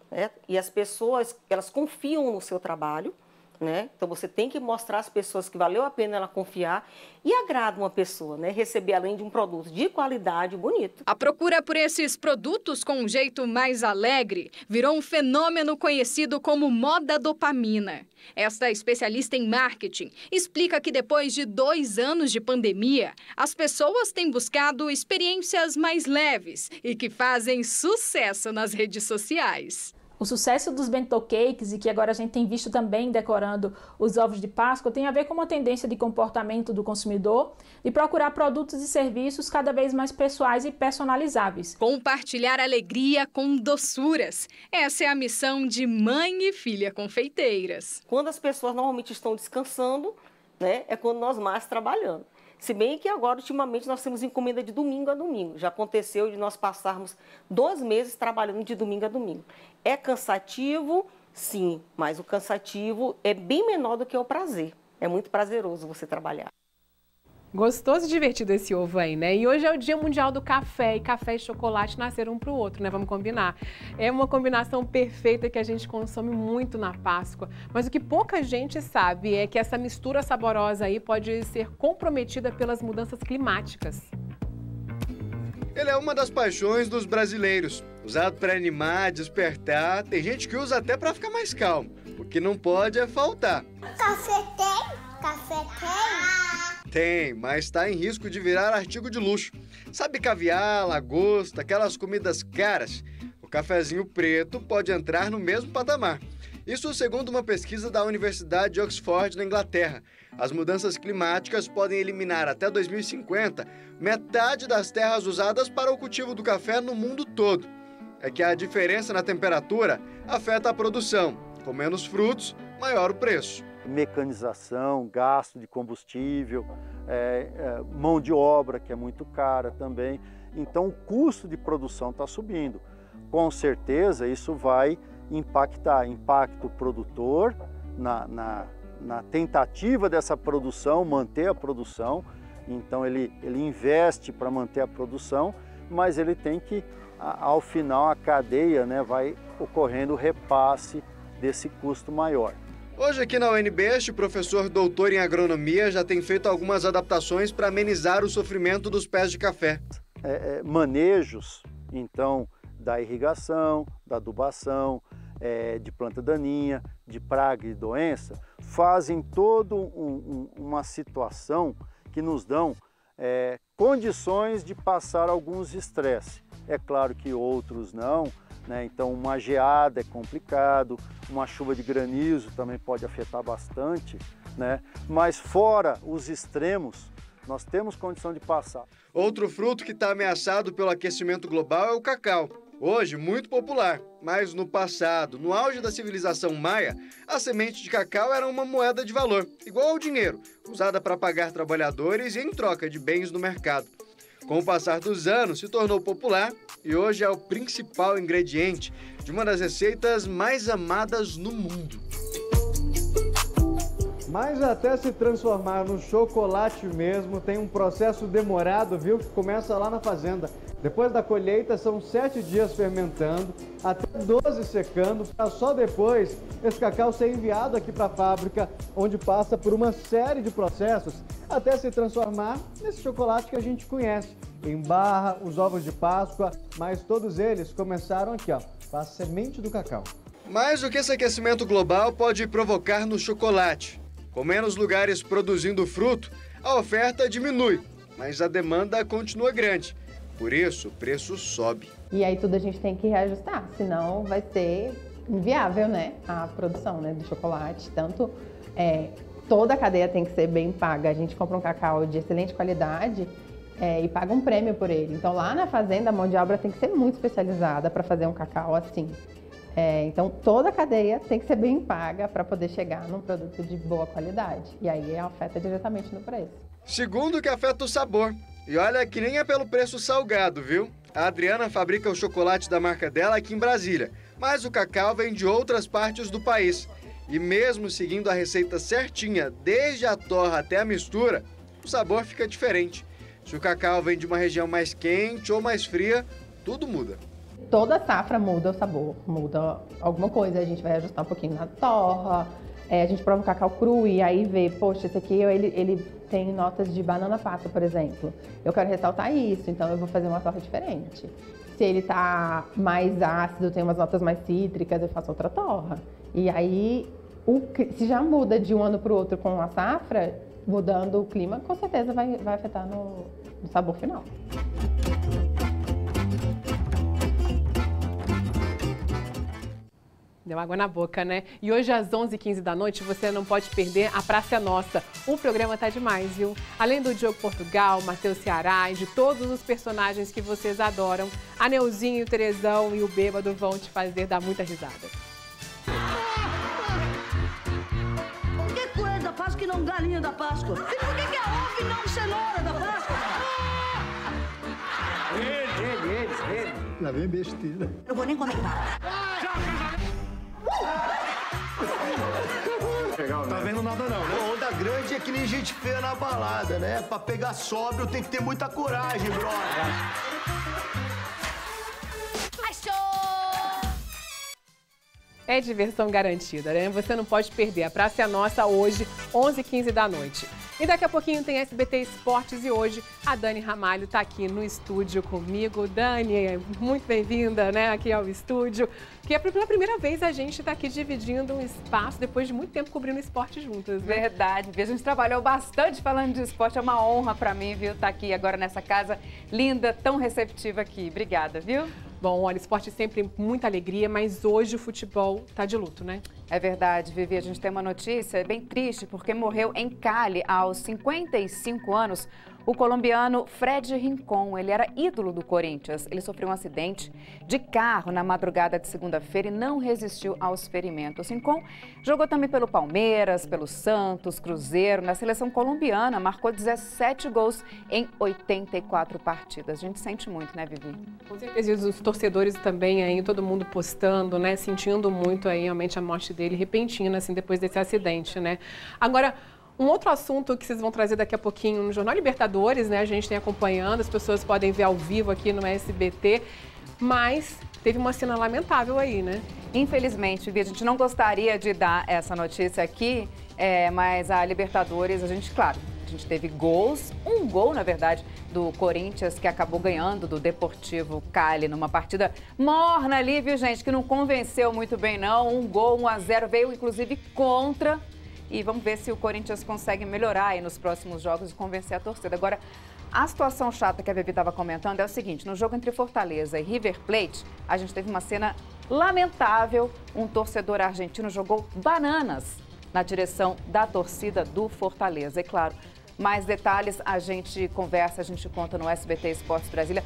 né? E as pessoas, elas confiam no seu trabalho, né? Então você tem que mostrar às pessoas que valeu a pena ela confiar e agrada uma pessoa, né? Receber além de um produto de qualidade bonito. A procura por esses produtos com um jeito mais alegre virou um fenômeno conhecido como moda dopamina. Esta especialista em marketing explica que depois de 2 anos de pandemia, as pessoas têm buscado experiências mais leves e que fazem sucesso nas redes sociais. O sucesso dos bento cakes, e que agora a gente tem visto também decorando os ovos de Páscoa, tem a ver com uma tendência de comportamento do consumidor de procurar produtos e serviços cada vez mais pessoais e personalizáveis. Compartilhar alegria com doçuras. Essa é a missão de mãe e filha confeiteiras. Quando as pessoas normalmente estão descansando, né, é quando nós mais trabalhamos. Se bem que agora, ultimamente, nós temos encomenda de domingo a domingo. Já aconteceu de nós passarmos 2 meses trabalhando de domingo a domingo. É cansativo, sim, mas o cansativo é bem menor do que o prazer. É muito prazeroso você trabalhar. Gostoso e divertido esse ovo aí, né? E hoje é o Dia Mundial do Café, e café e chocolate nasceram um para o outro, né? Vamos combinar. É uma combinação perfeita que a gente consome muito na Páscoa. Mas o que pouca gente sabe é que essa mistura saborosa aí pode ser comprometida pelas mudanças climáticas. Ele é uma das paixões dos brasileiros. Usado para animar, despertar, tem gente que usa até para ficar mais calmo. O que não pode é faltar. Café tem? Café tem? Tem, mas está em risco de virar artigo de luxo. Sabe caviar, lagosta, aquelas comidas caras? O cafezinho preto pode entrar no mesmo patamar. Isso segundo uma pesquisa da Universidade de Oxford, na Inglaterra. As mudanças climáticas podem eliminar até 2050 metade das terras usadas para o cultivo do café no mundo todo. É que a diferença na temperatura afeta a produção. Com menos frutos, maior o preço. Mecanização, gasto de combustível, mão de obra que é muito cara também. Então o custo de produção está subindo. Com certeza isso vai impacta o produtor na tentativa dessa produção, manter a produção. Então ele investe para manter a produção, mas ele tem que, ao final, a cadeia, né, vai ocorrendo o repasse desse custo maior. Hoje aqui na UNB, este professor doutor em agronomia já tem feito algumas adaptações para amenizar o sofrimento dos pés de café. Manejos, então, da irrigação, da adubação, de planta daninha, de praga e doença, fazem toda uma situação que nos dão condições de passar alguns estresses. É claro que outros não, né? Então uma geada é complicado, uma chuva de granizo também pode afetar bastante, né? Mas fora os extremos, nós temos condição de passar. Outro fruto que está ameaçado pelo aquecimento global é o cacau. Hoje, muito popular, mas no passado, no auge da civilização maia, a semente de cacau era uma moeda de valor, igual ao dinheiro, usada para pagar trabalhadores e em troca de bens no mercado. Com o passar dos anos, se tornou popular e hoje é o principal ingrediente de uma das receitas mais amadas no mundo. Mas até se transformar no chocolate mesmo, tem um processo demorado, viu, que começa lá na fazenda. Depois da colheita, são 7 dias fermentando, até 12 secando, para só depois esse cacau ser enviado aqui para a fábrica, onde passa por uma série de processos, até se transformar nesse chocolate que a gente conhece. Em barra, os ovos de Páscoa, mas todos eles começaram aqui, ó, com a semente do cacau. Mas o que esse aquecimento global pode provocar no chocolate? Com menos lugares produzindo fruto, a oferta diminui, mas a demanda continua grande. Por isso, o preço sobe. E aí tudo a gente tem que reajustar, senão vai ser inviável, né? A produção, né, do chocolate. Tanto toda a cadeia tem que ser bem paga. A gente compra um cacau de excelente qualidade e paga um prêmio por ele. Então lá na fazenda a mão de obra tem que ser muito especializada para fazer um cacau assim. Então toda a cadeia tem que ser bem paga para poder chegar num produto de boa qualidade. E aí afeta diretamente no preço. Segundo que afeta o sabor. E olha que nem é pelo preço salgado, viu? A Adriana fabrica o chocolate da marca dela aqui em Brasília, mas o cacau vem de outras partes do país. E mesmo seguindo a receita certinha, desde a torra até a mistura, o sabor fica diferente. Se o cacau vem de uma região mais quente ou mais fria, tudo muda. Toda safra muda o sabor, muda alguma coisa. A gente vai ajustar um pouquinho na torra, a gente prova um cacau cru e aí vê, poxa, esse aqui ele tem notas de banana passa, por exemplo. Eu quero ressaltar isso, então eu vou fazer uma torra diferente. Se ele tá mais ácido, tem umas notas mais cítricas, eu faço outra torra. E aí, se já muda de um ano para o outro com a safra, mudando o clima, com certeza vai afetar no sabor final. Deu água na boca, né? E hoje às 11h15 da noite você não pode perder a Praça é Nossa. O programa tá demais, viu? Além do Diogo Portugal, Matheus Ceará e de todos os personagens que vocês adoram, a Neuzinho, o Terezão e o Bêbado vão te fazer dar muita risada. Que coelho da Páscoa que não galinha da Páscoa? E por que é ovo e não cenoura da Páscoa? Ele. Lá vem besteira. Eu vou nem comer nada. Tá vendo nada não, né? Onda grande é que nem gente feia na balada, né? Pra pegar sóbrio tem que ter muita coragem, brother. É diversão garantida, né? Você não pode perder. A Praça é Nossa hoje, 11h15 da noite. E daqui a pouquinho tem SBT Esportes e hoje a Dani Ramalho está aqui no estúdio comigo. Dani, muito bem-vinda, né, aqui ao estúdio. Que é pela primeira vez a gente está aqui dividindo um espaço depois de muito tempo cobrindo esporte juntas, né? Verdade, a gente trabalhou bastante falando de esporte, é uma honra para mim, viu, estar aqui agora nessa casa linda, tão receptiva aqui. Obrigada, viu? Bom, olha, esporte sempre muita alegria, mas hoje o futebol tá de luto, né? É verdade, Vivi. A gente tem uma notícia bem triste, porque morreu em Cali, aos 55 anos, o colombiano Fred Rincón. Ele era ídolo do Corinthians. Ele sofreu um acidente de carro na madrugada de segunda-feira e não resistiu aos ferimentos. Rincón jogou também pelo Palmeiras, pelo Santos, Cruzeiro. Na seleção colombiana, marcou 17 gols em 84 partidas. A gente sente muito, né, Vivi? Com certeza, os torcedores também aí, todo mundo postando, né, sentindo muito aí realmente a morte dele repentina, assim, depois desse acidente, né? Agora, um outro assunto que vocês vão trazer daqui a pouquinho no Jornal Libertadores, né? A gente tem acompanhando, as pessoas podem ver ao vivo aqui no SBT, mas teve uma cena lamentável aí, né? Infelizmente, Vivi, a gente não gostaria de dar essa notícia aqui, mas a Libertadores, a gente teve gols, um gol, na verdade, do Corinthians, que acabou ganhando do Deportivo Cali numa partida morna ali, viu, gente, que não convenceu muito bem, não. Um gol, 1-0, veio, inclusive, contra. E vamos ver se o Corinthians consegue melhorar aí nos próximos jogos e convencer a torcida. Agora, a situação chata que a Vivi estava comentando é o seguinte, no jogo entre Fortaleza e River Plate, a gente teve uma cena lamentável. Um torcedor argentino jogou bananas na direção da torcida do Fortaleza. E claro, mais detalhes a gente conversa, a gente conta no SBT Esportes Brasília.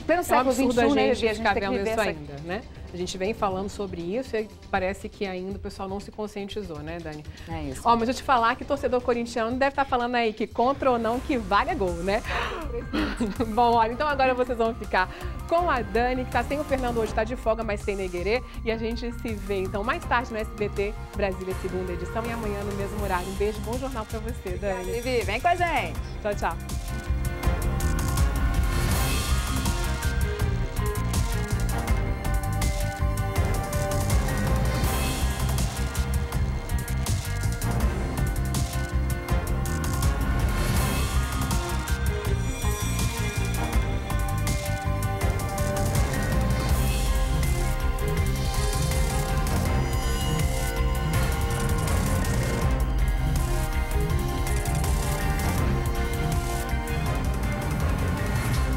Pleno século XXI, a gente ficar vendo isso ainda, né? A gente vem falando sobre isso e parece que ainda o pessoal não se conscientizou, né, Dani? É isso. Ó, mas eu te falar que torcedor corintiano deve estar falando aí que contra ou não, que vale é gol, né? Bom, olha, então agora vocês vão ficar com a Dani, que tá sem o Fernando hoje, tá de folga, mas sem Neguerê. E a gente se vê, então, mais tarde no SBT Brasília, segunda edição, e amanhã no mesmo horário. Um beijo, bom jornal pra você, Dani. Vivi, vem com a gente. Tchau, tchau.